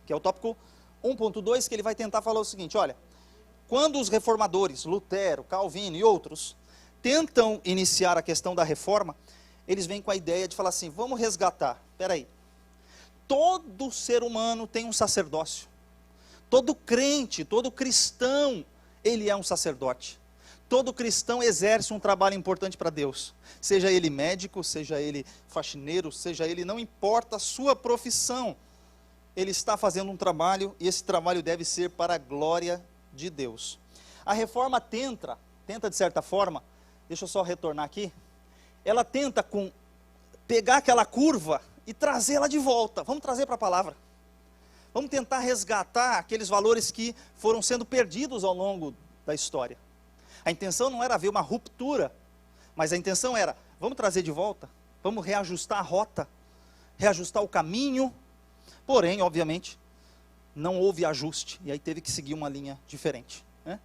que é o tópico 1.2, que ele vai tentar falar o seguinte: olha, quando os reformadores, Lutero, Calvino e outros, tentam iniciar a questão da reforma, eles vêm com a ideia de falar assim: vamos resgatar, peraí, todo ser humano tem um sacerdócio, todo crente, todo cristão, ele é um sacerdote. Todo cristão exerce um trabalho importante para Deus, seja ele médico, seja ele faxineiro, seja ele, não importa a sua profissão, ele está fazendo um trabalho, e esse trabalho deve ser para a glória de Deus. A reforma tenta de certa forma, deixa eu só retornar aqui, ela tenta pegar aquela curva e trazê-la de volta. Vamos trazer para a palavra, vamos tentar resgatar aqueles valores que foram sendo perdidos ao longo da história. A intenção não era haver uma ruptura, mas a intenção era: vamos trazer de volta, vamos reajustar a rota, reajustar o caminho. Porém, obviamente, não houve ajuste, e aí teve que seguir uma linha diferente, né?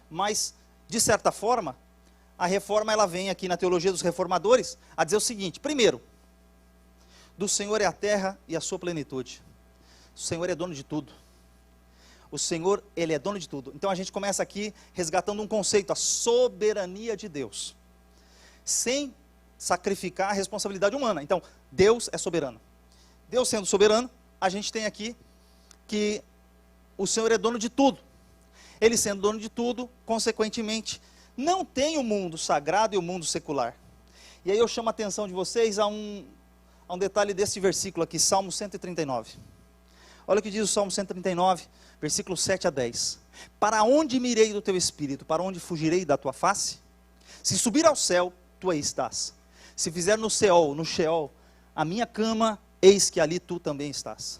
Mas, de certa forma, a reforma ela vem aqui na teologia dos reformadores a dizer o seguinte: primeiro, do Senhor é a terra e a sua plenitude. O Senhor é dono de tudo. O Senhor, Ele é dono de tudo. Então a gente começa aqui resgatando um conceito, a soberania de Deus, sem sacrificar a responsabilidade humana. Então, Deus é soberano. Deus sendo soberano, a gente tem aqui que o Senhor é dono de tudo. Ele sendo dono de tudo, consequentemente, não tem o mundo sagrado e o mundo secular. E aí eu chamo a atenção de vocês a um detalhe desse versículo aqui, Salmo 139. Olha o que diz o Salmo 139, versículo 7 a 10. Para onde me irei do teu espírito? Para onde fugirei da tua face? Se subir ao céu, tu aí estás. Se fizer no Sheol, a minha cama, eis que ali tu também estás.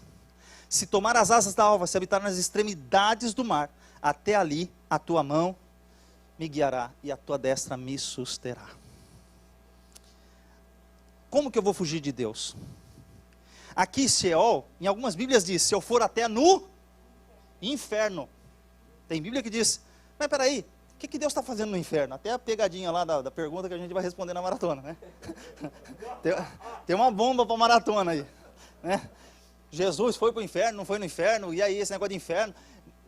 Se tomar as asas da alva, se habitar nas extremidades do mar, até ali a tua mão me guiará e a tua destra me susterá. Como que eu vou fugir de Deus? Aqui, Sheol, em algumas Bíblias diz: se eu for até no inferno. Tem Bíblia que diz: mas peraí, o que Deus está fazendo no inferno? Até a pegadinha lá da pergunta que a gente vai responder na maratona, né? Tem uma bomba para maratona aí, né? Jesus foi para o inferno, não foi no inferno, e aí esse negócio de inferno,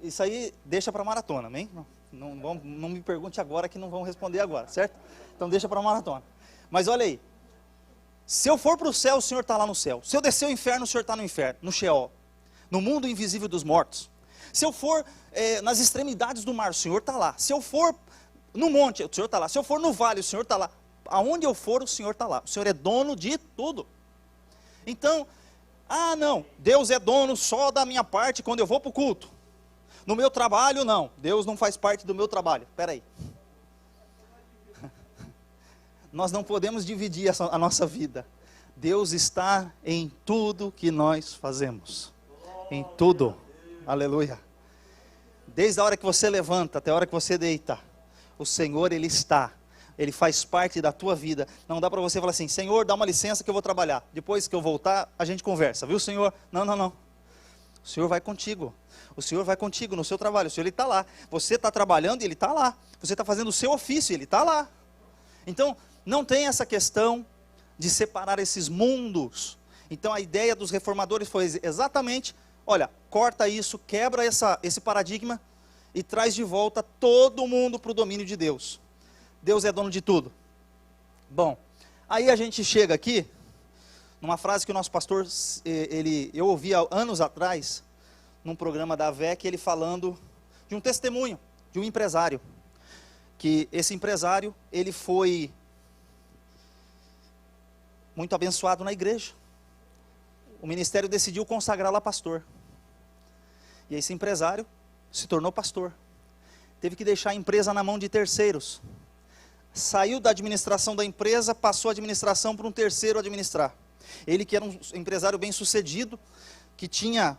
isso aí deixa para maratona, amém? Não me pergunte agora, que não vão responder agora, certo? Então deixa para maratona. Mas olha aí, se eu for para o céu, o Senhor está lá no céu. Se eu descer o inferno, o Senhor está no inferno, no Sheol. no mundo invisível dos mortos. Se eu for nas extremidades do mar, o Senhor está lá. Se eu for no monte, o Senhor está lá. Se eu for no vale, o Senhor está lá. Aonde eu for, o Senhor está lá. O Senhor é dono de tudo. Então, não, Deus é dono só da minha parte quando eu vou para o culto. No meu trabalho, não. Deus não faz parte do meu trabalho. Espera aí. Nós não podemos dividir a nossa vida. Deus está em tudo que nós fazemos. Em tudo. Aleluia. Desde a hora que você levanta até a hora que você deita, o Senhor, Ele está. Ele faz parte da tua vida. Não dá para você falar assim, Senhor, dá uma licença que eu vou trabalhar. Depois que eu voltar, a gente conversa. Viu, Senhor? Não. O Senhor vai contigo. O Senhor vai contigo no seu trabalho. O Senhor, Ele está lá. Você está trabalhando e Ele está lá. Você está fazendo o seu ofício e Ele está lá. Então, não tem essa questão de separar esses mundos. Então, a ideia dos reformadores foi exatamente, olha, corta isso, quebra esse paradigma e traz de volta todo mundo para o domínio de Deus. Deus é dono de tudo. Bom, aí a gente chega aqui, numa frase que o nosso pastor, eu ouvi há anos atrás, num programa da VEC, ele falando de um testemunho, de um empresário. Que esse empresário, ele foi muito abençoado na igreja. O ministério decidiu consagrá-lo a pastor. E esse empresário se tornou pastor. Teve que deixar a empresa na mão de terceiros. Saiu da administração da empresa, passou a administração para um terceiro administrar. Ele que era um empresário bem sucedido, que tinha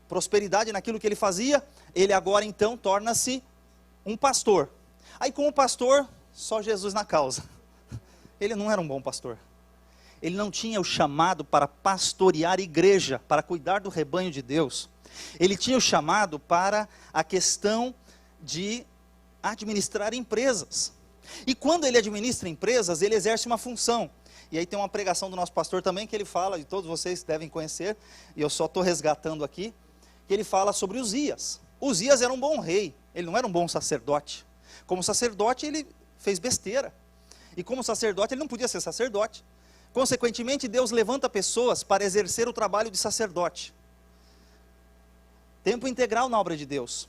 prosperidade naquilo que ele fazia, ele agora então torna-se um pastor. Aí como pastor, só Jesus na causa. Ele não era um bom pastor. Ele não tinha o chamado para pastorear igreja, para cuidar do rebanho de Deus. Ele tinha o chamado para a questão de administrar empresas. E quando ele administra empresas, ele exerce uma função. E aí tem uma pregação do nosso pastor também, que ele fala, e todos vocês devem conhecer, e eu só estou resgatando aqui, que ele fala sobre Uzias. Uzias era um bom rei, ele não era um bom sacerdote. Como sacerdote, ele fez besteira. E como sacerdote, ele não podia ser sacerdote. Consequentemente, Deus levanta pessoas para exercer o trabalho de sacerdote. Tempo integral na obra de Deus.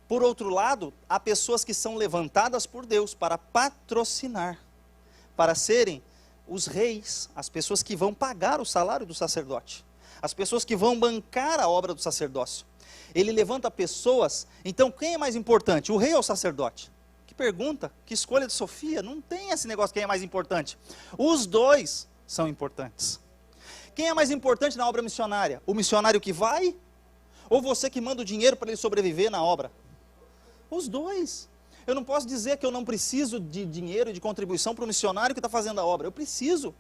Por outro lado, há pessoas que são levantadas por Deus para patrocinar, para serem os reis, as pessoas que vão pagar o salário do sacerdote, as pessoas que vão bancar a obra do sacerdócio. Ele levanta pessoas, então quem é mais importante, o rei ou o sacerdote? Que pergunta, que escolha de Sofia, não tem esse negócio quem é mais importante. Os dois são importantes. Quem é mais importante na obra missionária? O missionário que vai, ou você que manda o dinheiro para ele sobreviver na obra? Os dois. Eu não posso dizer que eu não preciso de dinheiro e de contribuição para o missionário que está fazendo a obra. Eu preciso.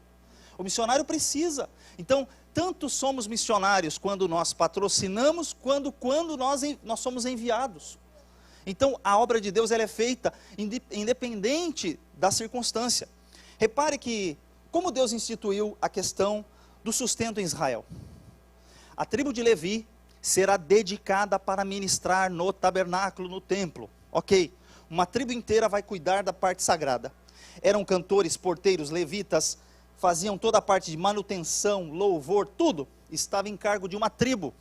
O missionário precisa. Então, tanto somos missionários quando nós patrocinamos, quando nós somos enviados. Então, a obra de Deus ela é feita independente da circunstância. Repare que, como Deus instituiu a questão do sustento em Israel. A tribo de Levi será dedicada para ministrar no tabernáculo, no templo. Ok, uma tribo inteira vai cuidar da parte sagrada. Eram cantores, porteiros, levitas, faziam toda a parte de manutenção, louvor, tudo estava em cargo de uma tribo.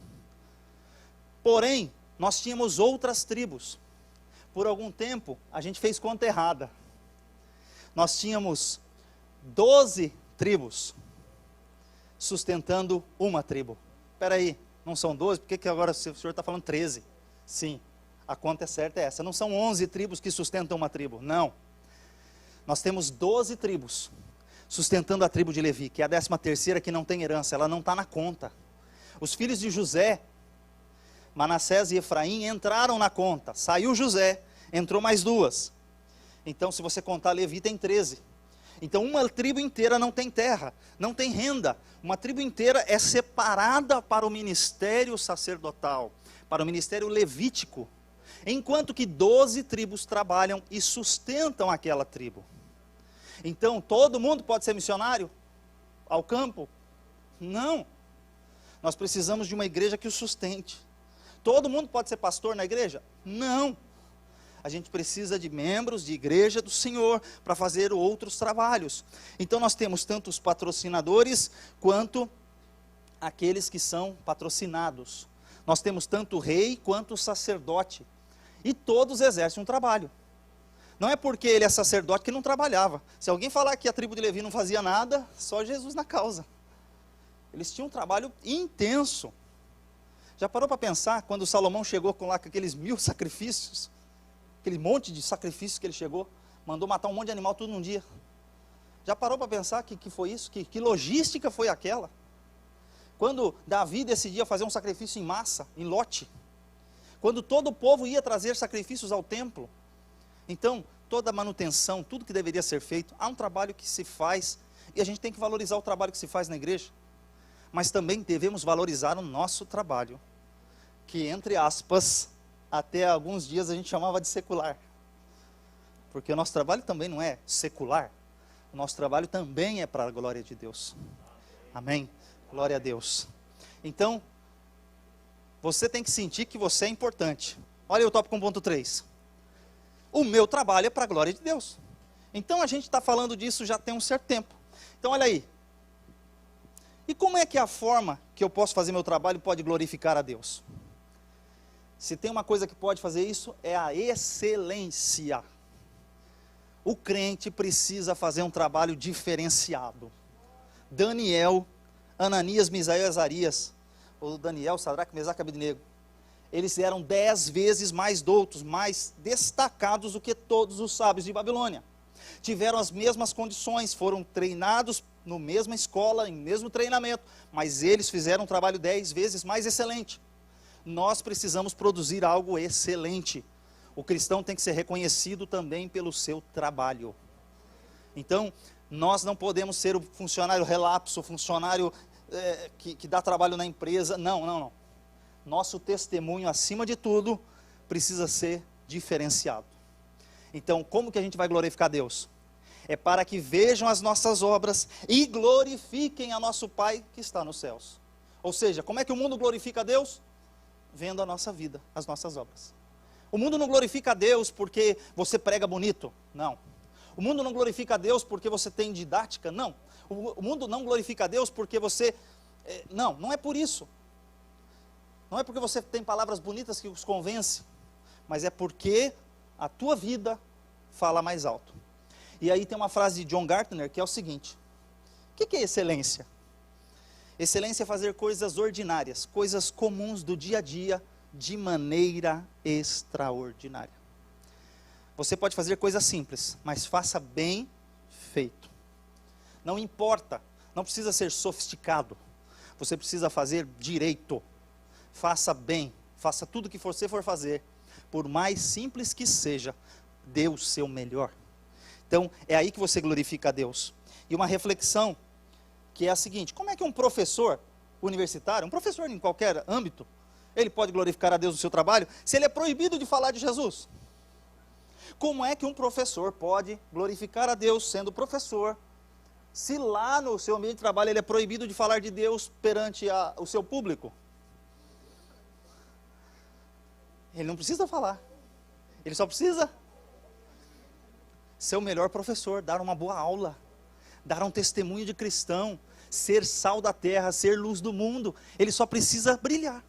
Porém, nós tínhamos outras tribos. Por algum tempo, a gente fez conta errada. Nós tínhamos 12 tribos sustentando uma tribo. Espera aí. Não são 12, por que agora o senhor está falando 13? Sim, a conta é certa é essa. Não são 11 tribos que sustentam uma tribo, não. Nós temos 12 tribos sustentando a tribo de Levi, que é a 13ª que não tem herança, ela não está na conta. Os filhos de José, Manassés e Efraim, entraram na conta. Saiu José, entrou mais 2. Então, se você contar Levi, tem 13. Então, uma tribo inteira não tem terra, não tem renda. Uma tribo inteira é separada para o ministério sacerdotal, para o ministério levítico. Enquanto que 12 tribos trabalham e sustentam aquela tribo. Então, todo mundo pode ser missionário ao campo? Não. Nós precisamos de uma igreja que o sustente. Todo mundo pode ser pastor na igreja? Não. A gente precisa de membros de igreja do Senhor para fazer outros trabalhos. Então nós temos tanto os patrocinadores quanto aqueles que são patrocinados. Nós temos tanto o rei quanto o sacerdote. E todos exercem um trabalho. Não é porque ele é sacerdote que não trabalhava. Se alguém falar que a tribo de Levi não fazia nada, só Jesus na causa. Eles tinham um trabalho intenso. Já parou para pensar quando Salomão chegou com aqueles 1000 sacrifícios? Aquele monte de sacrifícios que ele chegou, mandou matar um monte de animal tudo num dia. Já parou para pensar que foi isso? Que logística foi aquela? Quando Davi decidia fazer um sacrifício em massa, em lote. Quando todo o povo ia trazer sacrifícios ao templo. Então, toda a manutenção, tudo que deveria ser feito, há um trabalho que se faz, e a gente tem que valorizar o trabalho que se faz na igreja. Mas também devemos valorizar o nosso trabalho, que, entre aspas, até alguns dias a gente chamava de secular. Porque o nosso trabalho também não é secular. O nosso trabalho também é para a glória de Deus. Amém? Glória a Deus. Então, você tem que sentir que você é importante. Olha aí o tópico 1.3. O meu trabalho é para a glória de Deus. Então, a gente está falando disso já tem um certo tempo. Então, olha aí. E como é que a forma que eu posso fazer meu trabalho pode glorificar a Deus? Se tem uma coisa que pode fazer isso, é a excelência. O crente precisa fazer um trabalho diferenciado. Daniel, Ananias, Misael e Azarias, ou Daniel, Sadraque, Mesaque e Abednego, eles eram 10 vezes mais doutos, mais destacados do que todos os sábios de Babilônia. Tiveram as mesmas condições, foram treinados na mesma escola, em mesmo treinamento, mas eles fizeram um trabalho 10 vezes mais excelente. Nós precisamos produzir algo excelente. O cristão tem que ser reconhecido também pelo seu trabalho. Então, nós não podemos ser o funcionário relapso, o funcionário que dá trabalho na empresa. Não. Nosso testemunho, acima de tudo, precisa ser diferenciado. Então, como que a gente vai glorificar Deus? É para que vejam as nossas obras e glorifiquem a nosso Pai que está nos céus. Ou seja, como é que o mundo glorifica a Deus? Vendo a nossa vida, as nossas obras. O mundo não glorifica a Deus porque você prega bonito, não. O mundo não glorifica a Deus porque você tem didática, não. O mundo não glorifica a Deus porque você... Não é por isso. Não é porque você tem palavras bonitas que os convence, mas é porque a tua vida fala mais alto. E aí tem uma frase de John Gartner que é o seguinte: o que é excelência? Excelência é fazer coisas ordinárias, coisas comuns do dia a dia, de maneira extraordinária. Você pode fazer coisas simples, mas faça bem feito. Não importa, não precisa ser sofisticado. Você precisa fazer direito. Faça bem, faça tudo que você for fazer. Por mais simples que seja, dê o seu melhor. Então, é aí que você glorifica a Deus. E uma reflexão que é a seguinte: como é que um professor universitário, um professor em qualquer âmbito, ele pode glorificar a Deus no seu trabalho, se ele é proibido de falar de Jesus? Como é que um professor pode glorificar a Deus sendo professor, se lá no seu ambiente de trabalho ele é proibido de falar de Deus perante o seu público? Ele não precisa falar, ele só precisa ser o melhor professor, dar uma boa aula, dar um testemunho de cristão, ser sal da terra, ser luz do mundo. Ele só precisa brilhar.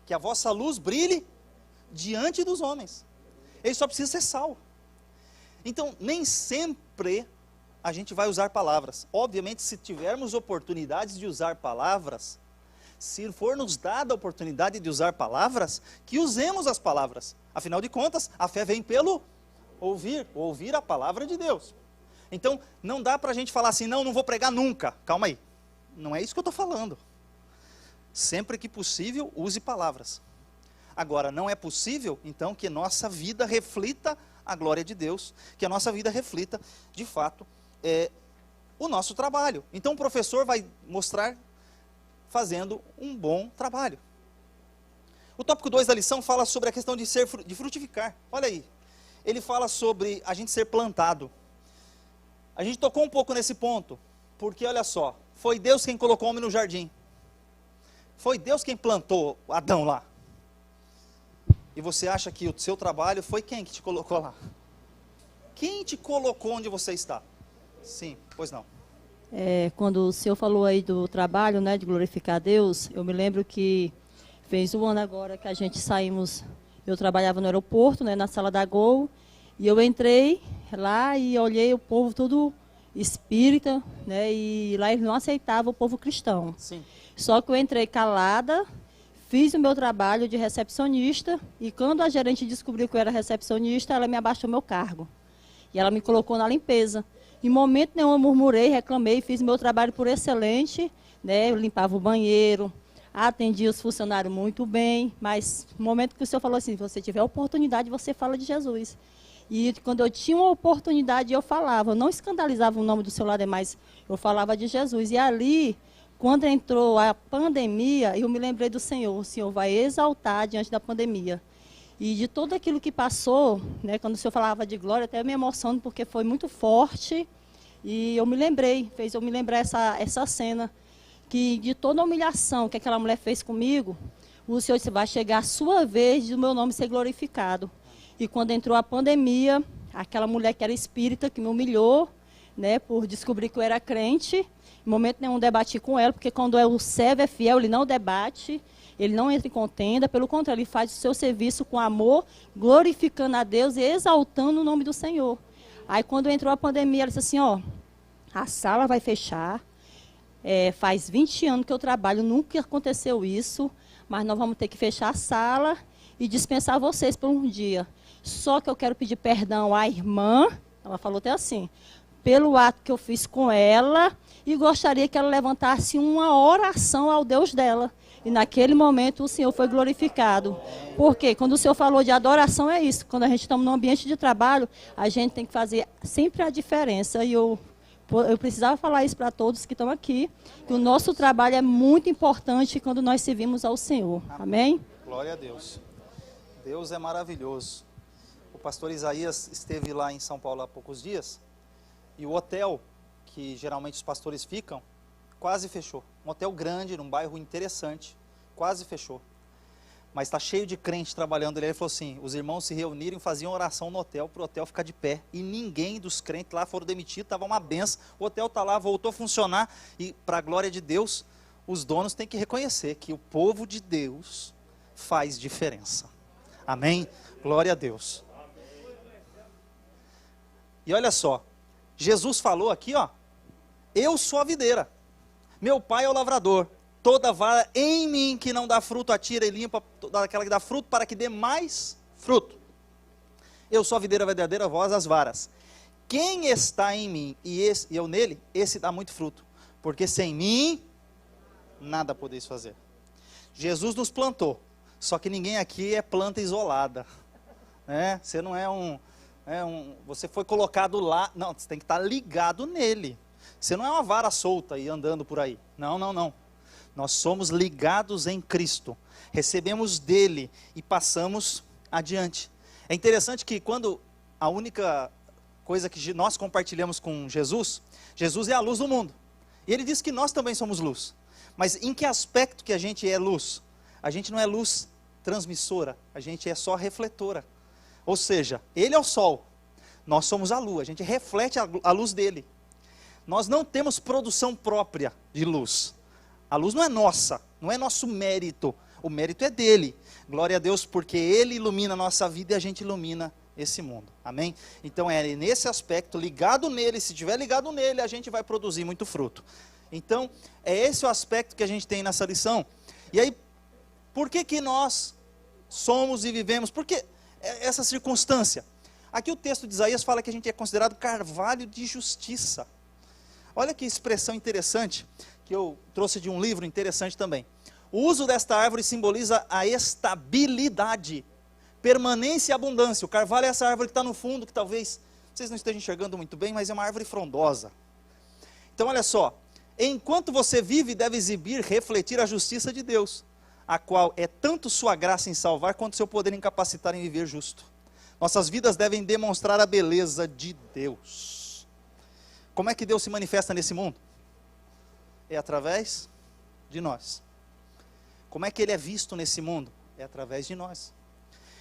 Que a vossa luz brilhe diante dos homens. Ele só precisa ser sal. Então, nem sempre a gente vai usar palavras. Obviamente, se tivermos oportunidades de usar palavras, se for nos dada a oportunidade de usar palavras, que usemos as palavras. Afinal de contas, a fé vem pelo ouvir a palavra de Deus. Então, não dá para a gente falar assim: não vou pregar nunca. Calma aí, não é isso que eu estou falando. Sempre que possível, use palavras. Agora, não é possível, então, que nossa vida reflita a glória de Deus, que a nossa vida reflita, de fato, o nosso trabalho. Então, o professor vai mostrar fazendo um bom trabalho. O tópico 2 da lição fala sobre a questão de frutificar. Olha aí, ele fala sobre a gente ser plantado. A gente tocou um pouco nesse ponto, porque olha só, foi Deus quem colocou o homem no jardim. Foi Deus quem plantou Adão lá. E você acha que o seu trabalho foi quem que te colocou lá? Quem te colocou onde você está? Sim, pois não. Quando o senhor falou aí do trabalho, né, de glorificar a Deus, eu me lembro que fez um ano agora que a gente saímos, eu trabalhava no aeroporto, né, na sala da Gol, e eu entrei lá e olhei o povo tudo espírita, né, e lá eles não aceitavam o povo cristão. Sim. Só que eu entrei calada, fiz o meu trabalho de recepcionista, e quando a gerente descobriu que eu era recepcionista, ela me abaixou meu cargo. E ela me colocou na limpeza. Em momento nenhum eu murmurei, reclamei, fiz meu trabalho por excelente, né? Eu limpava o banheiro, atendia os funcionários muito bem, mas no momento que o senhor falou assim, se você tiver oportunidade, você fala de Jesus. E quando eu tinha uma oportunidade, eu falava, eu não escandalizava o nome do seu lado, mas eu falava de Jesus. E ali, quando entrou a pandemia, eu me lembrei do Senhor, o Senhor vai exaltar diante da pandemia. E de tudo aquilo que passou, né, quando o senhor falava de glória, até eu me emociono porque foi muito forte. E eu me lembrei, fez eu me lembrar essa cena, que de toda a humilhação que aquela mulher fez comigo, o Senhor disse, vai chegar a sua vez de o meu nome ser glorificado. E quando entrou a pandemia, aquela mulher que era espírita, que me humilhou, né, por descobrir que eu era crente, em momento nenhum debati com ela, porque quando o servo é fiel, ele não debate, ele não entra em contenda, pelo contrário, ele faz o seu serviço com amor, glorificando a Deus e exaltando o nome do Senhor. Aí quando entrou a pandemia, ela disse assim, ó, a sala vai fechar, faz 20 anos que eu trabalho, nunca aconteceu isso, mas nós vamos ter que fechar a sala e dispensar vocês por um dia. Só que eu quero pedir perdão à irmã, ela falou até assim, pelo ato que eu fiz com ela, e gostaria que ela levantasse uma oração ao Deus dela. E naquele momento o Senhor foi glorificado. Porque quando o Senhor falou de adoração, é isso. Quando a gente está num ambiente de trabalho, a gente tem que fazer sempre a diferença. E eu precisava falar isso para todos que estão aqui, que o nosso trabalho é muito importante quando nós servimos ao Senhor. Amém? Glória a Deus. Deus é maravilhoso. O pastor Isaías esteve lá em São Paulo há poucos dias, e o hotel que geralmente os pastores ficam, quase fechou. Um hotel grande, num bairro interessante, quase fechou. Mas está cheio de crente trabalhando ali. Ele falou assim, os irmãos se reuniram e faziam oração no hotel, para o hotel ficar de pé. E ninguém dos crentes lá foram demitidos, estava uma benção. O hotel está lá, voltou a funcionar. E para a glória de Deus, os donos têm que reconhecer que o povo de Deus faz diferença. Amém? Glória a Deus. E olha só, Jesus falou aqui, ó, eu sou a videira. Meu pai é o lavrador, toda vara em mim que não dá fruto, atira e limpa, toda aquela que dá fruto, para que dê mais fruto. Eu sou a videira verdadeira, vós as varas. Quem está em mim e eu nele, esse dá muito fruto, porque sem mim, nada podeis fazer. Jesus nos plantou, só que ninguém aqui é planta isolada, né? Você não você foi colocado lá, não, você tem que estar ligado nele. Você não é uma vara solta e andando por aí. Não, não, não. Nós somos ligados em Cristo. Recebemos dele e passamos adiante. É interessante que quando a única coisa que nós compartilhamos com Jesus, Jesus é a luz do mundo. E ele diz que nós também somos luz. Mas em que aspecto que a gente é luz? A gente não é luz transmissora, a gente é só refletora. Ou seja, ele é o sol, nós somos a lua, a gente reflete a luz dele. Nós não temos produção própria de luz. A luz não é nossa, não é nosso mérito. O mérito é dele. Glória a Deus, porque ele ilumina a nossa vida e a gente ilumina esse mundo. Amém? Então é nesse aspecto, ligado nele, se estiver ligado nele, a gente vai produzir muito fruto. Então, é esse o aspecto que a gente tem nessa lição. E aí, por que nós somos e vivemos? Porque essa circunstância. Aqui o texto de Isaías fala que a gente é considerado carvalho de justiça. Olha que expressão interessante, que eu trouxe de um livro interessante também. O uso desta árvore simboliza a estabilidade, permanência e abundância. O carvalho é essa árvore que está no fundo, que talvez vocês não estejam enxergando muito bem, mas é uma árvore frondosa. Então olha só, enquanto você vive, deve exibir, refletir a justiça de Deus, a qual é tanto sua graça em salvar, quanto seu poder em capacitar em viver justo. Nossas vidas devem demonstrar a beleza de Deus. Como é que Deus se manifesta nesse mundo? É através de nós. Como é que Ele é visto nesse mundo? É através de nós.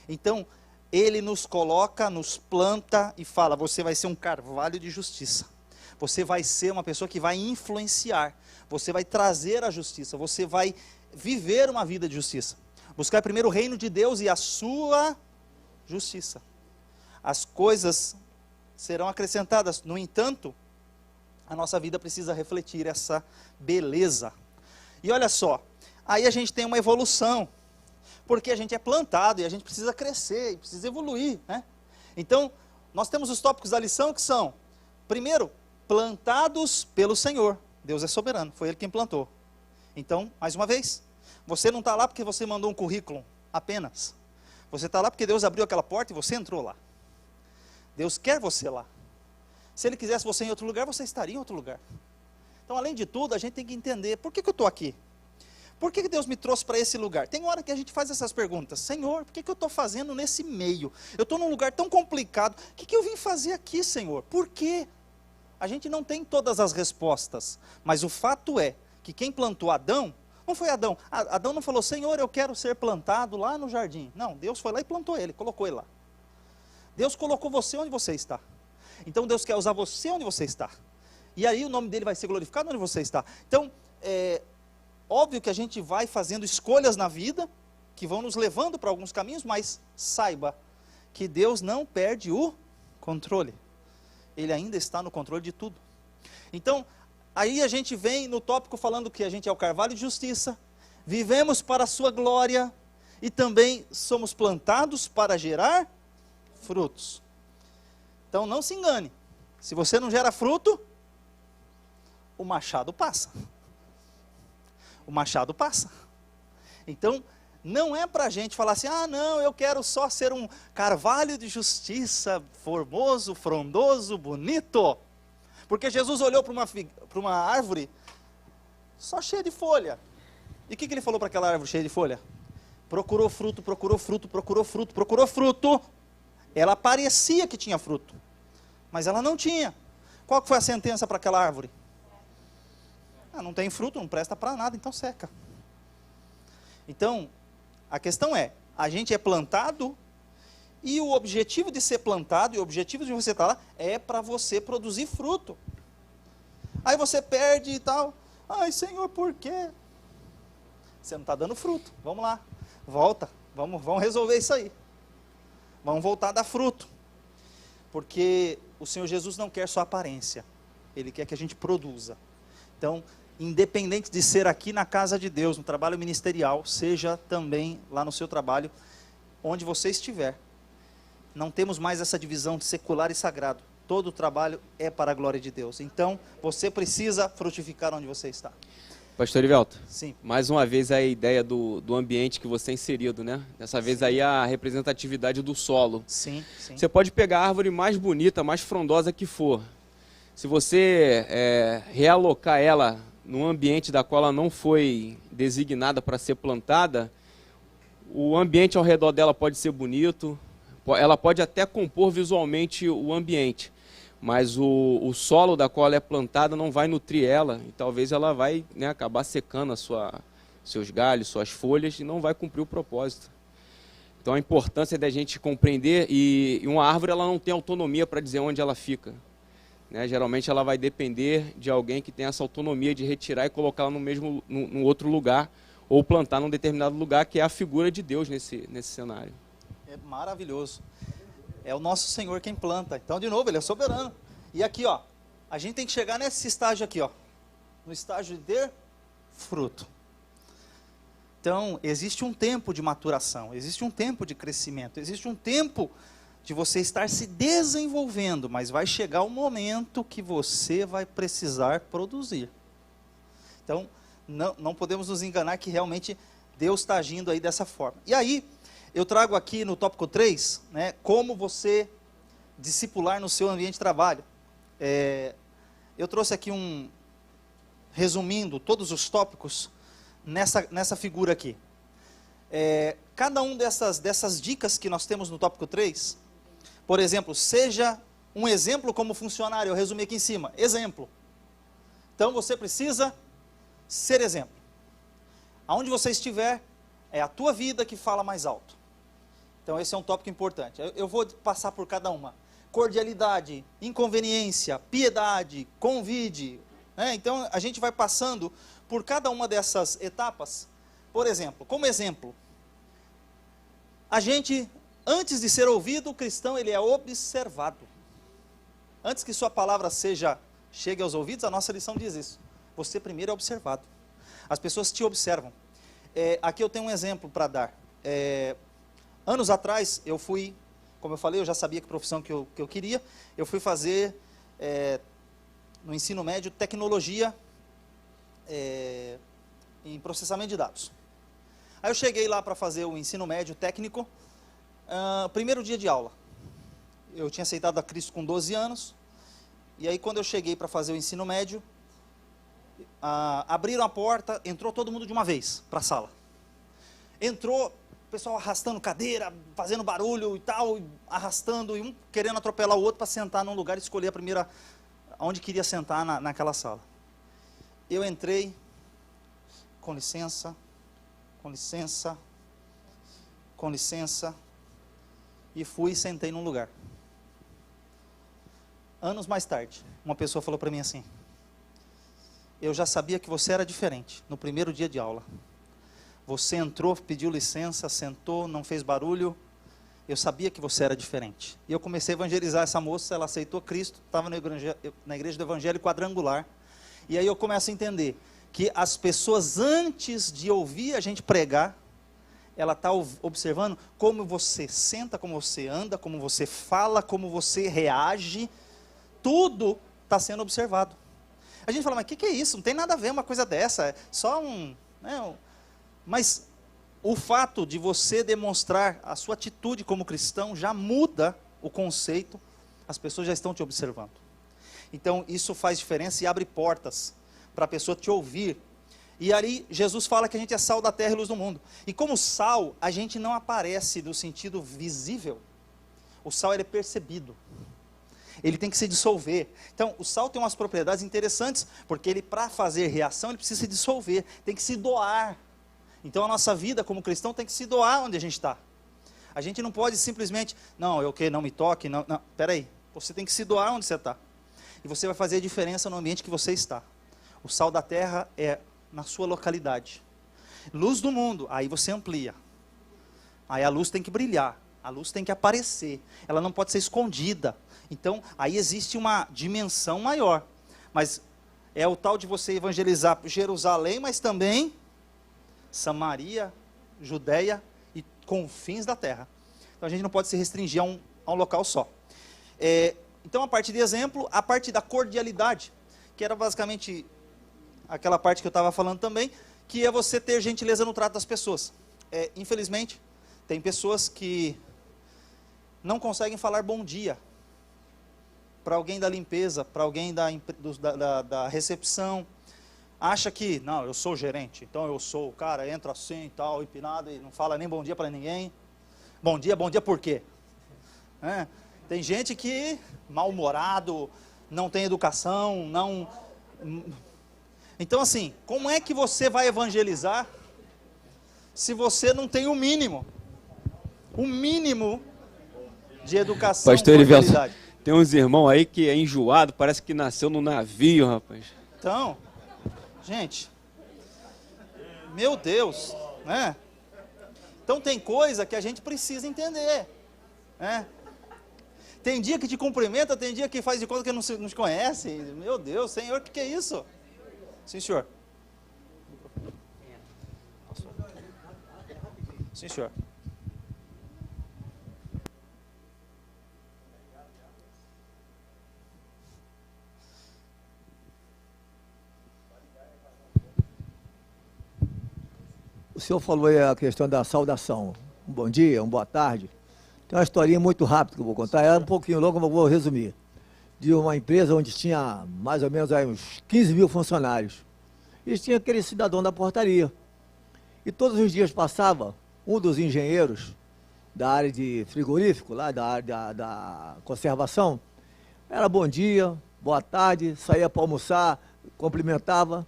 Então, Ele nos coloca, nos planta e fala, você vai ser um carvalho de justiça. Você vai ser uma pessoa que vai influenciar. Você vai trazer a justiça. Você vai viver uma vida de justiça. Buscar primeiro o reino de Deus e a sua justiça. As coisas serão acrescentadas. No entanto, a nossa vida precisa refletir essa beleza. E olha só, aí a gente tem uma evolução. Porque a gente é plantado e a gente precisa crescer, e precisa evoluir, né? Então, nós temos os tópicos da lição que são, primeiro, plantados pelo Senhor. Deus é soberano, foi Ele quem plantou. Então, mais uma vez, você não está lá porque você mandou um currículo apenas. Você está lá porque Deus abriu aquela porta e você entrou lá. Deus quer você lá. Se Ele quisesse você em outro lugar, você estaria em outro lugar. Então, além de tudo, a gente tem que entender, por que eu estou aqui? Por que Deus me trouxe para esse lugar? Tem hora que a gente faz essas perguntas. Senhor, por que eu estou fazendo nesse meio? Eu estou num lugar tão complicado. O que eu vim fazer aqui, Senhor? Por quê? A gente não tem todas as respostas. Mas o fato é que quem plantou Adão, não foi Adão. Adão não falou, Senhor, eu quero ser plantado lá no jardim. Não, Deus foi lá e plantou ele, colocou ele lá. Deus colocou você onde você está. Então Deus quer usar você onde você está. E aí o nome dele vai ser glorificado onde você está. Então, óbvio que a gente vai fazendo escolhas na vida, que vão nos levando para alguns caminhos, mas saiba que Deus não perde o controle. Ele ainda está no controle de tudo. Então, aí a gente vem no tópico falando que a gente é o carvalho de justiça, vivemos para a sua glória, e também somos plantados para gerar frutos. Então não se engane, se você não gera fruto, o machado passa. O machado passa. Então, não é para a gente falar assim, não, eu quero só ser um carvalho de justiça, formoso, frondoso, bonito. Porque Jesus olhou para uma árvore só cheia de folha. E o que ele falou para aquela árvore cheia de folha? Procurou fruto, procurou fruto, procurou fruto, procurou fruto. Ela parecia que tinha fruto, mas ela não tinha. Qual que foi a sentença para aquela árvore? Não tem fruto, não presta para nada, então seca. Então, a questão é, a gente é plantado, e o objetivo de ser plantado, e o objetivo de você estar lá, é para você produzir fruto. Aí você perde e tal, ai Senhor, por quê? Você não está dando fruto, vamos lá, volta, vamos resolver isso aí. Vamos voltar a dar fruto. Porque o Senhor Jesus não quer só aparência, Ele quer que a gente produza. Então, independente de ser aqui na casa de Deus, no trabalho ministerial, seja também lá no seu trabalho, onde você estiver. Não temos mais essa divisão de secular e sagrado. Todo o trabalho é para a glória de Deus. Então, você precisa frutificar onde você está. Pastor Erivelto, sim, mais uma vez a ideia do ambiente que você é inserido, né? Dessa vez aí a representatividade do solo. Sim, sim. Você pode pegar a árvore mais bonita, mais frondosa que for. Se você realocar ela num ambiente da qual ela não foi designada para ser plantada, o ambiente ao redor dela pode ser bonito, ela pode até compor visualmente o ambiente, mas o solo da qual ela é plantada não vai nutrir ela, e talvez ela vai, né, acabar secando seus galhos, suas folhas, e não vai cumprir o propósito. Então a importância da gente compreender, e uma árvore ela não tem autonomia para dizer onde ela fica. Né? Geralmente ela vai depender de alguém que tem essa autonomia de retirar e colocá-la num outro lugar, ou plantar num determinado lugar, que é a figura de Deus nesse cenário. É maravilhoso. É o nosso Senhor quem planta. Então, de novo, Ele é soberano. E aqui, ó, a gente tem que chegar nesse estágio aqui, ó, no estágio de ter fruto. Então, existe um tempo de maturação, existe um tempo de crescimento, existe um tempo de você estar se desenvolvendo, mas vai chegar um momento que você vai precisar produzir. Então, não podemos nos enganar que realmente Deus está agindo aí dessa forma. E aí, eu trago aqui no tópico 3, né, como você discipular no seu ambiente de trabalho. Eu trouxe aqui resumindo todos os tópicos nessa figura aqui. Cada um dessas dicas que nós temos no tópico 3, por exemplo, seja um exemplo como funcionário, eu resumi aqui em cima, exemplo. Então você precisa ser exemplo. Aonde você estiver, é a tua vida que fala mais alto. Então esse é um tópico importante. Eu vou passar por cada uma. cordialidade, inconveniência, piedade, convide. Né? Então, a gente vai passando por cada uma dessas etapas. Por exemplo, como exemplo, a gente, antes de ser ouvido, o cristão ele é observado. Antes que sua palavra chegue aos ouvidos, a nossa lição diz isso. Você primeiro é observado. As pessoas te observam. Aqui eu tenho um exemplo para dar. Anos atrás, eu fui, como eu falei, eu já sabia que profissão que eu queria. Eu fui fazer, no ensino médio, tecnologia em processamento de dados. Aí eu cheguei lá para fazer o ensino médio técnico, primeiro dia de aula. Eu tinha aceitado a Cristo com 12 anos, e aí quando eu cheguei para fazer o ensino médio, abriram a porta, entrou todo mundo de uma vez para a sala. Entrou o pessoal arrastando cadeira, fazendo barulho e tal, arrastando, e um querendo atropelar o outro para sentar num lugar e escolher a primeira, onde queria sentar naquela sala. Eu entrei, com licença, com licença, com licença, e fui e sentei num lugar. Anos mais tarde, uma pessoa falou para mim assim: eu já sabia que você era diferente no primeiro dia de aula. Você entrou, pediu licença, sentou, não fez barulho. Eu sabia que você era diferente. E eu comecei a evangelizar essa moça, ela aceitou Cristo, estava na igreja do Evangelho Quadrangular. E aí eu começo a entender que as pessoas, antes de ouvir a gente pregar, ela está observando como você senta, como você anda, como você fala, como você reage. Tudo está sendo observado. A gente fala, mas o que é isso? Não tem nada a ver uma coisa dessa, é só Mas o fato de você demonstrar a sua atitude como cristão já muda o conceito, as pessoas já estão te observando. Então isso faz diferença e abre portas para a pessoa te ouvir. E ali Jesus fala que a gente é sal da terra e luz do mundo. E como sal, a gente não aparece no sentido visível. O sal ele é percebido. Ele tem que se dissolver. Então, o sal tem umas propriedades interessantes, porque ele, para fazer reação, ele precisa se dissolver, tem que se doar. Então, a nossa vida como cristão tem que se doar onde a gente está. A gente não pode simplesmente, não me toque, não, peraí. Você tem que se doar onde você está. E você vai fazer a diferença no ambiente que você está. O sal da terra é na sua localidade. Luz do mundo, aí você amplia. Aí a luz tem que brilhar, a luz tem que aparecer. Ela não pode ser escondida. Então, aí existe uma dimensão maior. Mas é o tal de você evangelizar Jerusalém, mas também Samaria, Judeia e confins da terra. Então, a gente não pode se restringir a um local só. Então, a partir de exemplo, a parte da cordialidade, que era basicamente aquela parte que eu estava falando também, que é você ter gentileza no trato das pessoas. Infelizmente, tem pessoas que não conseguem falar bom dia para alguém da limpeza, para alguém da recepção. Acha que, não, eu sou o gerente, então eu sou o cara, entra assim e tal, empinado, e não fala nem bom dia para ninguém. Bom dia por quê? Tem gente que, mal-humorado, não tem educação, não... Então assim, como é que você vai evangelizar se você não tem o mínimo? O mínimo de educação. Pastor Erivelto, tem uns irmãos aí que é enjoado, parece que nasceu no navio, rapaz. Então, gente, meu Deus, né? Então tem coisa que a gente precisa entender, né? Tem dia que te cumprimenta, tem dia que faz de conta que não nos conhece. Meu Deus, Senhor, o que é isso? Sim, senhor. Sim, senhor. O senhor falou aí a questão da saudação. Um bom dia, uma boa tarde. Tem uma historinha muito rápida que eu vou contar. É um pouquinho longa, mas vou resumir. De uma empresa onde tinha mais ou menos aí uns 15 mil funcionários. E tinha aquele cidadão da portaria. E todos os dias passava um dos engenheiros da área de frigorífico, lá da área da conservação. Era bom dia, boa tarde, saía para almoçar, cumprimentava.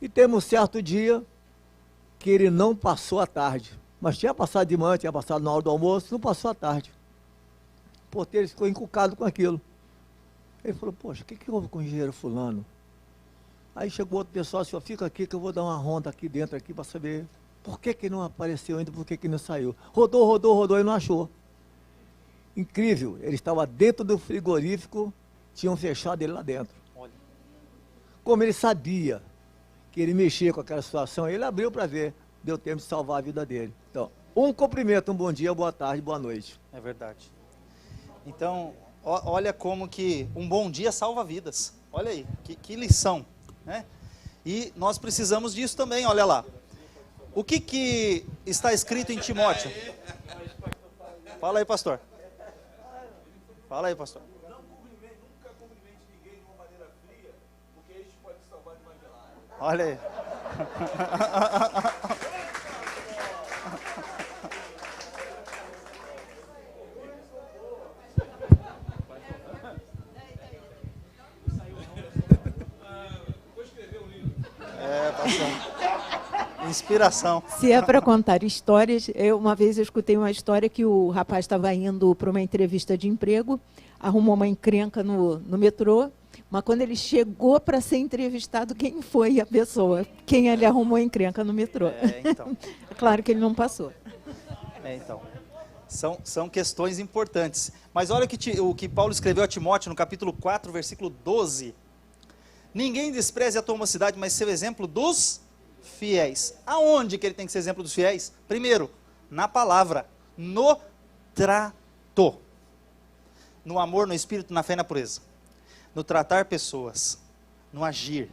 E teve um certo dia que ele não passou a tarde. Mas tinha passado de manhã, tinha passado na hora do almoço, não passou a tarde. porteiro ficou encucado com aquilo. Ele falou, poxa, o que houve com o engenheiro fulano? Aí chegou outro pessoal, assim, fica aqui que eu vou dar uma ronda aqui dentro aqui para saber por que não apareceu ainda, por que não saiu. Rodou e não achou. Incrível, ele estava dentro do frigorífico, tinham fechado ele lá dentro. Olha. Como ele sabia que ele mexia com aquela situação, ele abriu para ver, deu tempo de salvar a vida dele. Então, um cumprimento, um bom dia, boa tarde, boa noite. É verdade. Então, olha como que um bom dia salva vidas. Olha aí, que lição, né? E nós precisamos disso também, olha lá. O que está escrito em Timóteo? Fala aí, pastor. Fala aí, pastor. Nunca cumprimente ninguém de uma maneira fria, porque isso pode salvar de uma gelada. Olha aí. Pastor. Inspiração. Se é para contar histórias, uma vez eu escutei uma história que o rapaz estava indo para uma entrevista de emprego, arrumou uma encrenca no metrô, mas quando ele chegou para ser entrevistado, quem foi a pessoa? Quem ele arrumou a encrenca no metrô? Então. É claro que ele não passou. Então. São questões importantes. Mas olha o que Paulo escreveu a Timóteo no capítulo 4, versículo 12. Ninguém despreze a tua mocidade, mas seja exemplo dos fiéis. Aonde que ele tem que ser exemplo dos fiéis? Primeiro, na palavra, no trato. No amor, no espírito, na fé e na pureza. No tratar pessoas, no agir.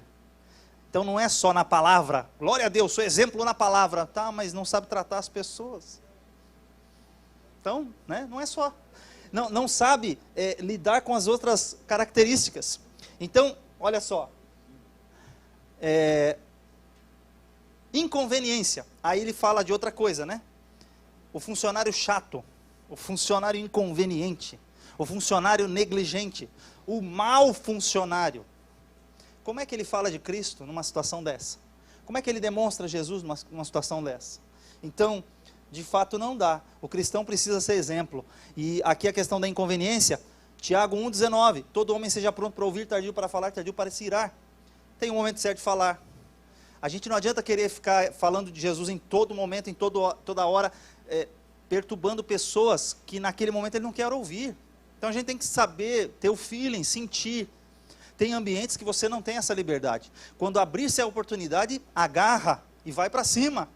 Então não é só na palavra. Glória a Deus, sou exemplo na palavra. Tá, mas não sabe tratar as pessoas. Então, né, não é só. Não sabe lidar com as outras características. Então, olha só. Inconveniência. Aí ele fala de outra coisa, né? O funcionário chato, o funcionário inconveniente, o funcionário negligente, o mau funcionário. Como é que ele fala de Cristo numa situação dessa? Como é que ele demonstra Jesus numa situação dessa? Então, de fato não dá. O cristão precisa ser exemplo. E aqui a questão da inconveniência, Tiago 1,19, todo homem seja pronto para ouvir, tardio para falar, tardio para se irar. Tem um momento certo de falar. A gente não adianta querer ficar falando de Jesus em todo momento, em toda hora, perturbando pessoas que naquele momento ele não quer ouvir. Então a gente tem que saber, ter o feeling, sentir. Tem ambientes que você não tem essa liberdade. Quando abrir-se a oportunidade, agarra e vai para cima.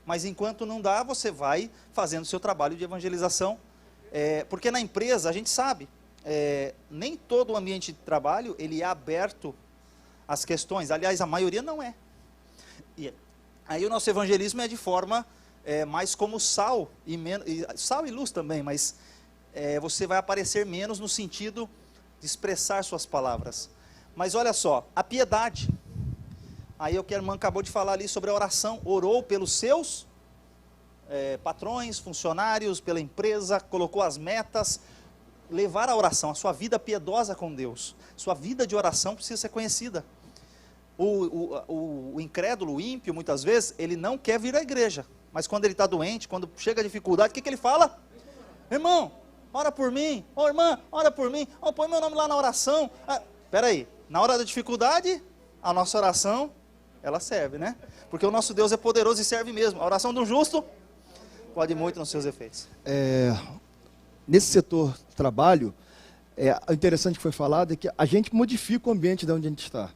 Mas enquanto não dá, você vai fazendo o seu trabalho de evangelização. Porque na empresa, a gente sabe, nem todo o ambiente de trabalho ele é aberto às questões. Aliás, a maioria não é. E aí o nosso evangelismo é de forma mais como sal, sal e luz também, mas você vai aparecer menos no sentido de expressar suas palavras. Mas olha só, a piedade. Aí o que a irmã acabou de falar ali sobre a oração. Orou pelos seus patrões, funcionários, pela empresa, colocou as metas. Levar a oração, a sua vida piedosa com Deus. Sua vida de oração precisa ser conhecida. O incrédulo, o ímpio, muitas vezes, ele não quer vir à igreja. Mas quando ele está doente, quando chega a dificuldade, o que ele fala? Irmão, ora por mim. Ô irmã, ora por mim. Põe meu nome lá na oração. Espera aí, na hora da dificuldade, a nossa oração, ela serve, né? Porque o nosso Deus é poderoso e serve mesmo. A oração do justo pode muito nos seus efeitos. Nesse setor trabalho, o interessante que foi falado é que a gente modifica o ambiente de onde a gente está.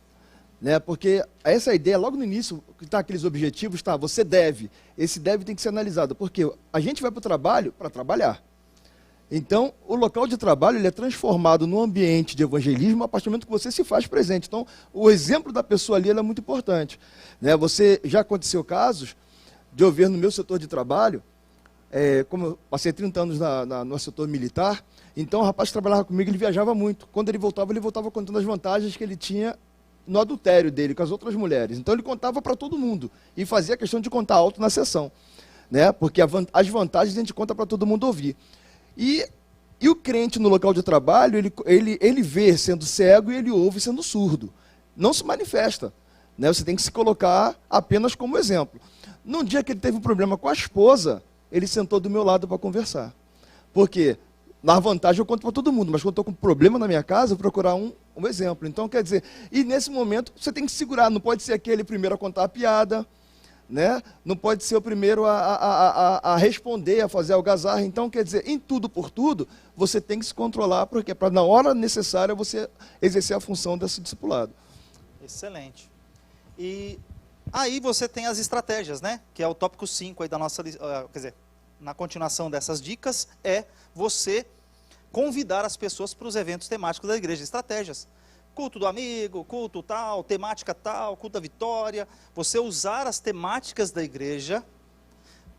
Né? Porque essa ideia, logo no início, que está aqueles objetivos, você deve. Esse deve tem que ser analisado. Porque a gente vai para o trabalho para trabalhar. Então, o local de trabalho ele é transformado num ambiente de evangelismo a partir do momento que você se faz presente. Então, o exemplo da pessoa ali é muito importante. Né? Já aconteceu casos de eu ver no meu setor de trabalho, como eu passei 30 anos no setor militar, então o rapaz que trabalhava comigo, ele viajava muito. Quando ele voltava contando as vantagens que ele tinha no adultério dele com as outras mulheres. Então ele contava para todo mundo e fazia a questão de contar alto na sessão. Né? Porque as vantagens a gente conta para todo mundo ouvir. E o crente no local de trabalho, ele vê sendo cego e ele ouve sendo surdo. Não se manifesta. Né? Você tem que se colocar apenas como exemplo. Num dia que ele teve um problema com a esposa, ele sentou do meu lado para conversar. Porque Na vantagem eu conto para todo mundo, mas quando estou com problema na minha casa, eu vou procurar um exemplo. Então, quer dizer, e nesse momento você tem que segurar, não pode ser aquele primeiro a contar a piada, né? Não pode ser o primeiro a responder, a fazer algazarra. Então, quer dizer, em tudo por tudo, você tem que se controlar, porque para na hora necessária você exercer a função desse discipulado. Excelente. E aí você tem as estratégias, né? Que é o tópico 5 aí da nossa, quer dizer, na continuação dessas dicas, é você convidar as pessoas para os eventos temáticos da igreja. Estratégias. Culto do amigo, culto tal, temática tal, culto da vitória. Você usar as temáticas da igreja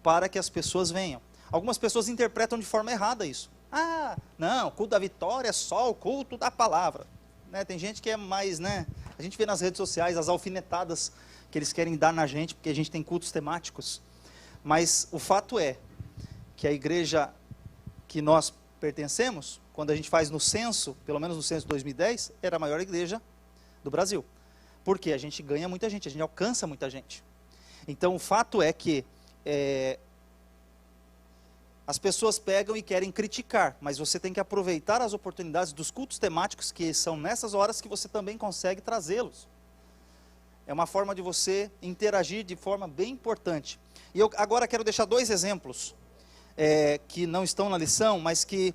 para que as pessoas venham. Algumas pessoas interpretam de forma errada isso. Ah, não, culto da vitória é só o culto da palavra. Né? Tem gente que é mais, né? A gente vê nas redes sociais as alfinetadas que eles querem dar na gente, porque a gente tem cultos temáticos. Mas o fato é que a igreja que nós pertencemos, quando a gente faz no censo, pelo menos no censo de 2010, era a maior igreja do Brasil. Porque a gente ganha muita gente, a gente alcança muita gente. Então o fato é que as pessoas pegam e querem criticar, mas você tem que aproveitar as oportunidades dos cultos temáticos, que são nessas horas que você também consegue trazê-los. É uma forma de você interagir de forma bem importante. E eu agora quero deixar 2 exemplos, que não estão na lição, mas que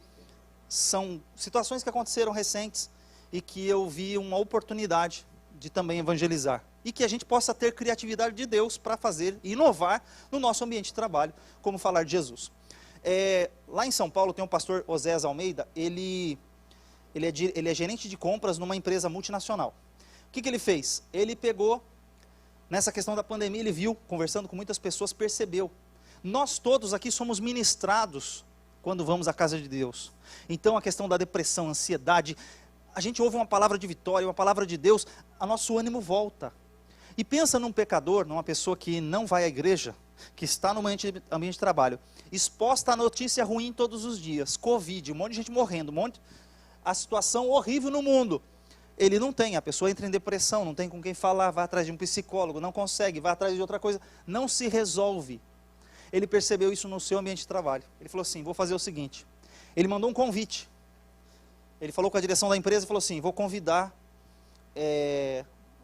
são situações que aconteceram recentes e que eu vi uma oportunidade de também evangelizar. E que a gente possa ter criatividade de Deus para fazer e inovar no nosso ambiente de trabalho, como falar de Jesus. Lá em São Paulo tem um pastor, Oséias Almeida, ele é gerente de compras numa empresa multinacional. O que ele fez? Ele pegou, nessa questão da pandemia, ele viu, conversando com muitas pessoas, percebeu. Nós todos aqui somos ministrados quando vamos à casa de Deus. Então a questão da depressão, ansiedade, a gente ouve uma palavra de vitória, uma palavra de Deus, a nosso ânimo volta. E pensa num pecador, numa pessoa que não vai à igreja, que está no ambiente de trabalho, exposta à notícia ruim todos os dias, Covid, um monte de gente morrendo, a situação horrível no mundo. Ele não tem, a pessoa entra em depressão, não tem com quem falar, vai atrás de um psicólogo, não consegue, vai atrás de outra coisa, não se resolve. Ele percebeu isso no seu ambiente de trabalho. Ele falou assim, vou fazer o seguinte. Ele mandou um convite. Ele falou com a direção da empresa e falou assim, vou convidar,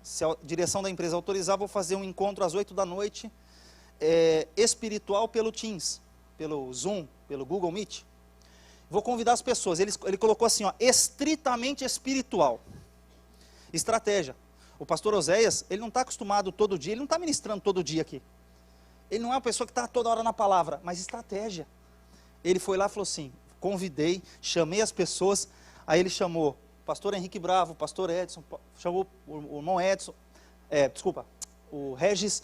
se a direção da empresa autorizar, vou fazer um encontro às 8 da noite, espiritual pelo Teams, pelo Zoom, pelo Google Meet. Vou convidar as pessoas. Ele colocou assim, ó, estritamente espiritual. Estratégia. O pastor Oséias, ele não está acostumado todo dia, ele não está ministrando todo dia aqui. Ele não é uma pessoa que está toda hora na palavra, mas estratégia. Ele foi lá e falou assim, convidei, chamei as pessoas, aí ele chamou o pastor Henrique Bravo, o pastor Edson, chamou o irmão Edson, o Regis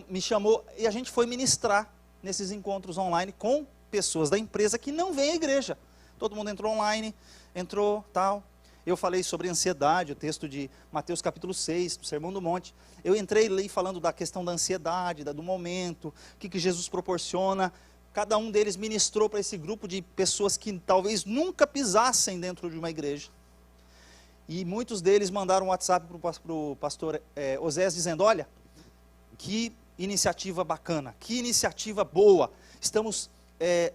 me chamou, e a gente foi ministrar nesses encontros online com pessoas da empresa que não vêm à igreja. Todo mundo entrou online, tal. Eu falei sobre ansiedade, o texto de Mateus capítulo 6, Sermão do Monte. Eu entrei ali falando da questão da ansiedade, do momento, o que Jesus proporciona. Cada um deles ministrou para esse grupo de pessoas que talvez nunca pisassem dentro de uma igreja. E muitos deles mandaram um WhatsApp para o pastor Oséias dizendo, olha, que iniciativa bacana, que iniciativa boa, estamos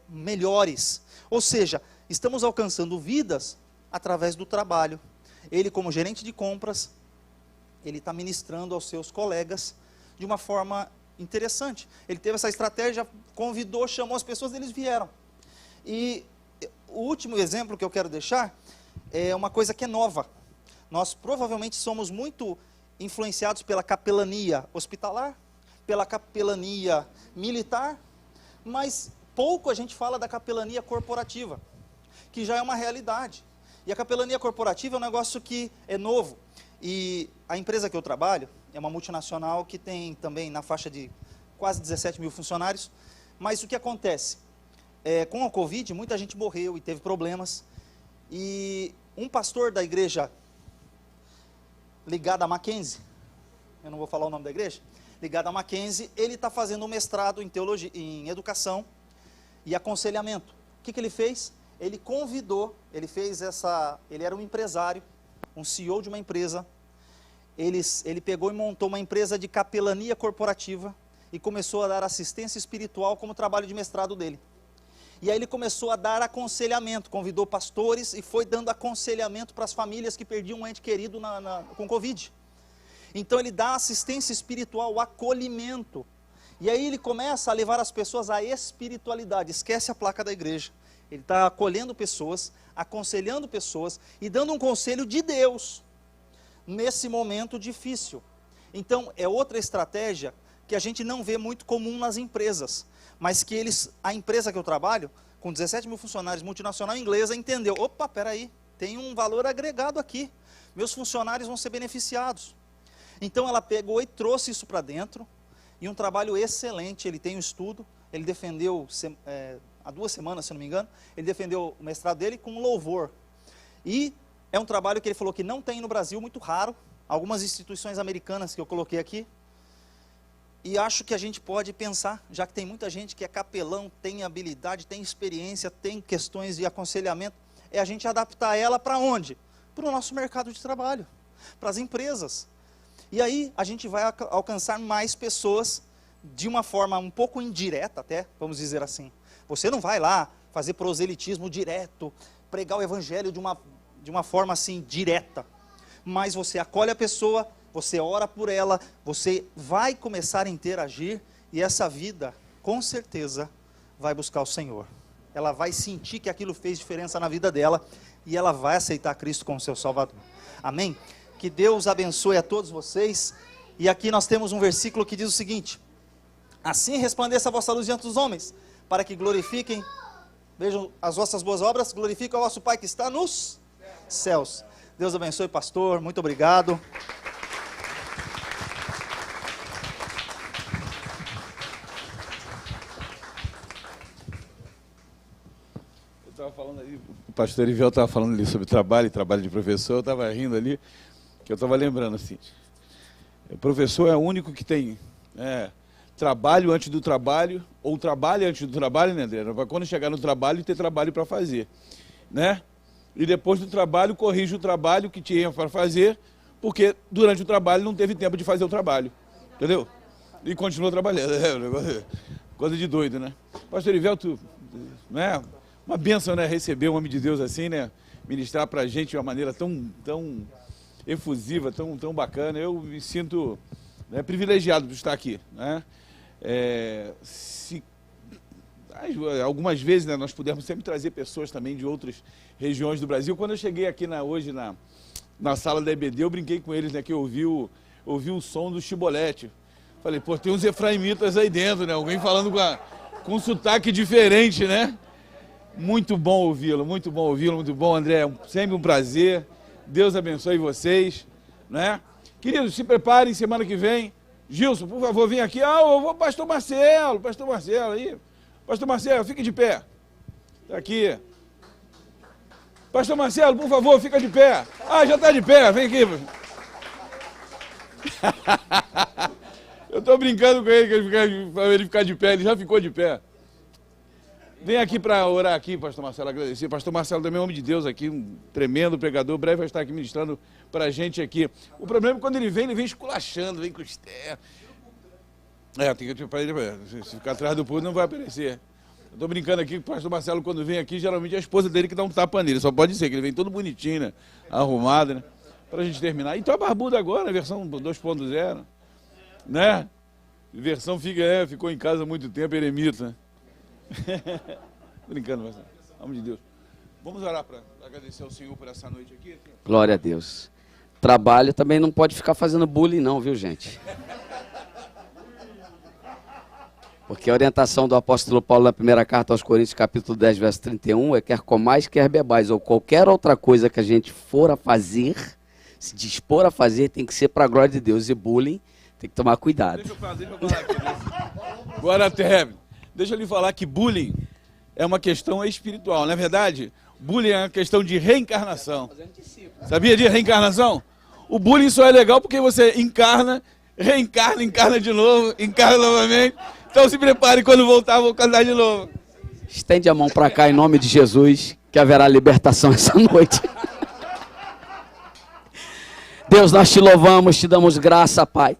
melhores. Ou seja, estamos alcançando vidas através do trabalho. Ele, como gerente de compras, ele está ministrando aos seus colegas de uma forma interessante. Ele teve essa estratégia, convidou, chamou as pessoas, eles vieram. E o último exemplo que eu quero deixar é uma coisa que é nova. Nós provavelmente somos muito influenciados pela capelania hospitalar, pela capelania militar, mas pouco a gente fala da capelania corporativa, que já é uma realidade. E a capelania corporativa é um negócio que é novo. E a empresa que eu trabalho é uma multinacional que tem também na faixa de quase 17 mil funcionários. Mas o que acontece? Com a Covid, muita gente morreu e teve problemas. E um pastor da igreja ligado à Mackenzie, eu não vou falar o nome da igreja, ligado à Mackenzie, ele está fazendo um mestrado em teologia, em educação e aconselhamento. O que ele fez? Ele convidou, ele era um empresário, um CEO de uma empresa, ele pegou e montou uma empresa de capelania corporativa e começou a dar assistência espiritual como trabalho de mestrado dele. E aí ele começou a dar aconselhamento, convidou pastores e foi dando aconselhamento para as famílias que perdiam um ente querido com Covid. Então ele dá assistência espiritual, acolhimento. E aí ele começa a levar as pessoas à espiritualidade, esquece a placa da igreja. Ele está acolhendo pessoas, aconselhando pessoas e dando um conselho de Deus nesse momento difícil. Então é outra estratégia que a gente não vê muito comum nas empresas, mas que a empresa que eu trabalho, com 17 mil funcionários, multinacional inglesa, entendeu, opa, peraí, tem um valor agregado aqui, meus funcionários vão ser beneficiados. Então ela pegou e trouxe isso para dentro, e um trabalho excelente. Ele tem um estudo, ele defendeu, há 2 semanas, se não me engano, ele defendeu o mestrado dele com louvor. E é um trabalho que ele falou que não tem no Brasil, muito raro, algumas instituições americanas que eu coloquei aqui, e acho que a gente pode pensar, já que tem muita gente que é capelão, tem habilidade, tem experiência, tem questões de aconselhamento, é a gente adaptar ela para onde? Para o nosso mercado de trabalho, para as empresas. E aí a gente vai alcançar mais pessoas de uma forma um pouco indireta até, vamos dizer assim. Você não vai lá fazer proselitismo direto, pregar o evangelho de uma forma assim direta, mas você acolhe a pessoa, você ora por ela, você vai começar a interagir e essa vida, com certeza, vai buscar o Senhor. Ela vai sentir que aquilo fez diferença na vida dela e ela vai aceitar Cristo como seu Salvador. Amém? Que Deus abençoe a todos vocês. E aqui nós temos um versículo que diz o seguinte: assim resplandeça a vossa luz diante dos homens, para que glorifiquem, vejam as vossas boas obras, glorifiquem o vosso Pai que está nos céus. Deus abençoe, pastor, muito obrigado. Eu estava falando ali, o pastor Erivel estava falando ali sobre trabalho de professor, eu estava rindo ali, que eu estava lembrando assim, o professor é o único que tem trabalho antes do trabalho, ou trabalho antes do trabalho, né, André? Para quando chegar no trabalho, ter trabalho para fazer, né? E depois do trabalho, corrige o trabalho que tinha para fazer, porque durante o trabalho não teve tempo de fazer o trabalho, entendeu? E continua trabalhando, coisa de doido, né? Pastor Erivel, né? Uma bênção, né? Receber um homem de Deus assim, né? Ministrar para a gente de uma maneira tão efusiva, tão bacana. Eu me sinto privilegiado de estar aqui, né? Algumas vezes, né, nós pudemos sempre trazer pessoas também de outras regiões do Brasil. Quando eu cheguei aqui hoje na sala da EBD, eu brinquei com eles, né, que eu ouvi o som do chibolete. Falei, pô, tem uns efraimitas aí dentro, né? Alguém falando com um sotaque diferente, né? Muito bom ouvi-lo, muito bom, André. Sempre um prazer. Deus abençoe vocês, né? Queridos, se preparem, semana que vem. Gilson, por favor, vem aqui. Eu vou pastor Marcelo aí. Pastor Marcelo, fique de pé. Está aqui. Pastor Marcelo, por favor, fica de pé. Já está de pé, vem aqui. Eu estou brincando com ele, para ele ficar de pé, ele já ficou de pé. Vem aqui para orar aqui, pastor Marcelo, agradecer. Pastor Marcelo também é um homem de Deus aqui, um tremendo pregador, breve vai estar aqui ministrando para a gente aqui. O problema é que quando ele vem esculachando, vem com os ternos. Tem que para ele, se ficar atrás do púlpito não vai aparecer. Eu estou brincando aqui que o pastor Marcelo, quando vem aqui, geralmente é a esposa dele que dá um tapa nele. Só pode ser que ele vem todo bonitinho, né? Arrumado, né? Para a gente terminar. E tá barbudo agora, versão 2.0, né? Versão ficou em casa há muito tempo, eremita. Brincando, Marcelo. Nome de Deus. Vamos orar para agradecer ao Senhor por essa noite aqui. Glória a Deus. Trabalho também não pode ficar fazendo bullying não, viu, gente? Porque a orientação do apóstolo Paulo na primeira carta aos Coríntios, capítulo 10, verso 31, é quer comais, quer bebais, ou qualquer outra coisa que a gente for a fazer, se dispor a fazer, tem que ser para a glória de Deus. E bullying, tem que tomar cuidado. Deixa eu falar aqui. Agora, deixa eu lhe falar que bullying é uma questão espiritual. Na verdade, bullying é uma questão de reencarnação. Sabia de reencarnação? O bullying só é legal porque você encarna, encarna de novo, encarna novamente. Então se prepare, quando voltar, vou cantar de novo. Estende a mão para cá em nome de Jesus, que haverá libertação essa noite. Deus, nós te louvamos, te damos graça, Pai.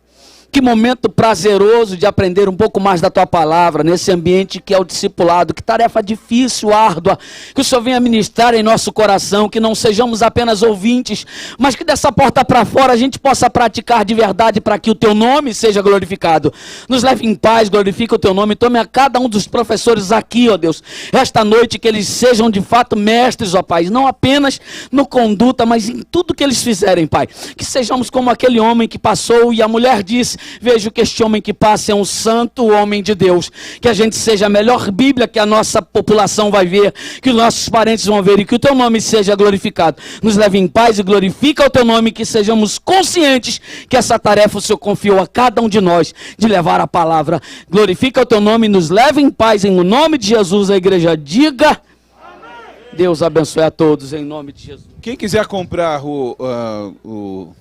Que momento prazeroso de aprender um pouco mais da tua palavra, nesse ambiente que é o discipulado. Que tarefa difícil, árdua, que o Senhor venha ministrar em nosso coração, que não sejamos apenas ouvintes, mas que dessa porta para fora a gente possa praticar de verdade para que o teu nome seja glorificado. Nos leve em paz, glorifica o teu nome, tome a cada um dos professores aqui, ó Deus, esta noite, que eles sejam de fato mestres, ó Pai, não apenas no conduta, mas em tudo que eles fizerem, Pai. Que sejamos como aquele homem que passou e a mulher disse: vejo que este homem que passa é um santo homem de Deus. Que a gente seja a melhor Bíblia que a nossa população vai ver, que os nossos parentes vão ver, e que o teu nome seja glorificado. Nos leve em paz e glorifica o teu nome, que sejamos conscientes que essa tarefa o Senhor confiou a cada um de nós, de levar a palavra. Glorifica o teu nome, nos leve em paz, em nome de Jesus. A igreja diga amém. Deus abençoe a todos, em nome de Jesus. Quem quiser comprar o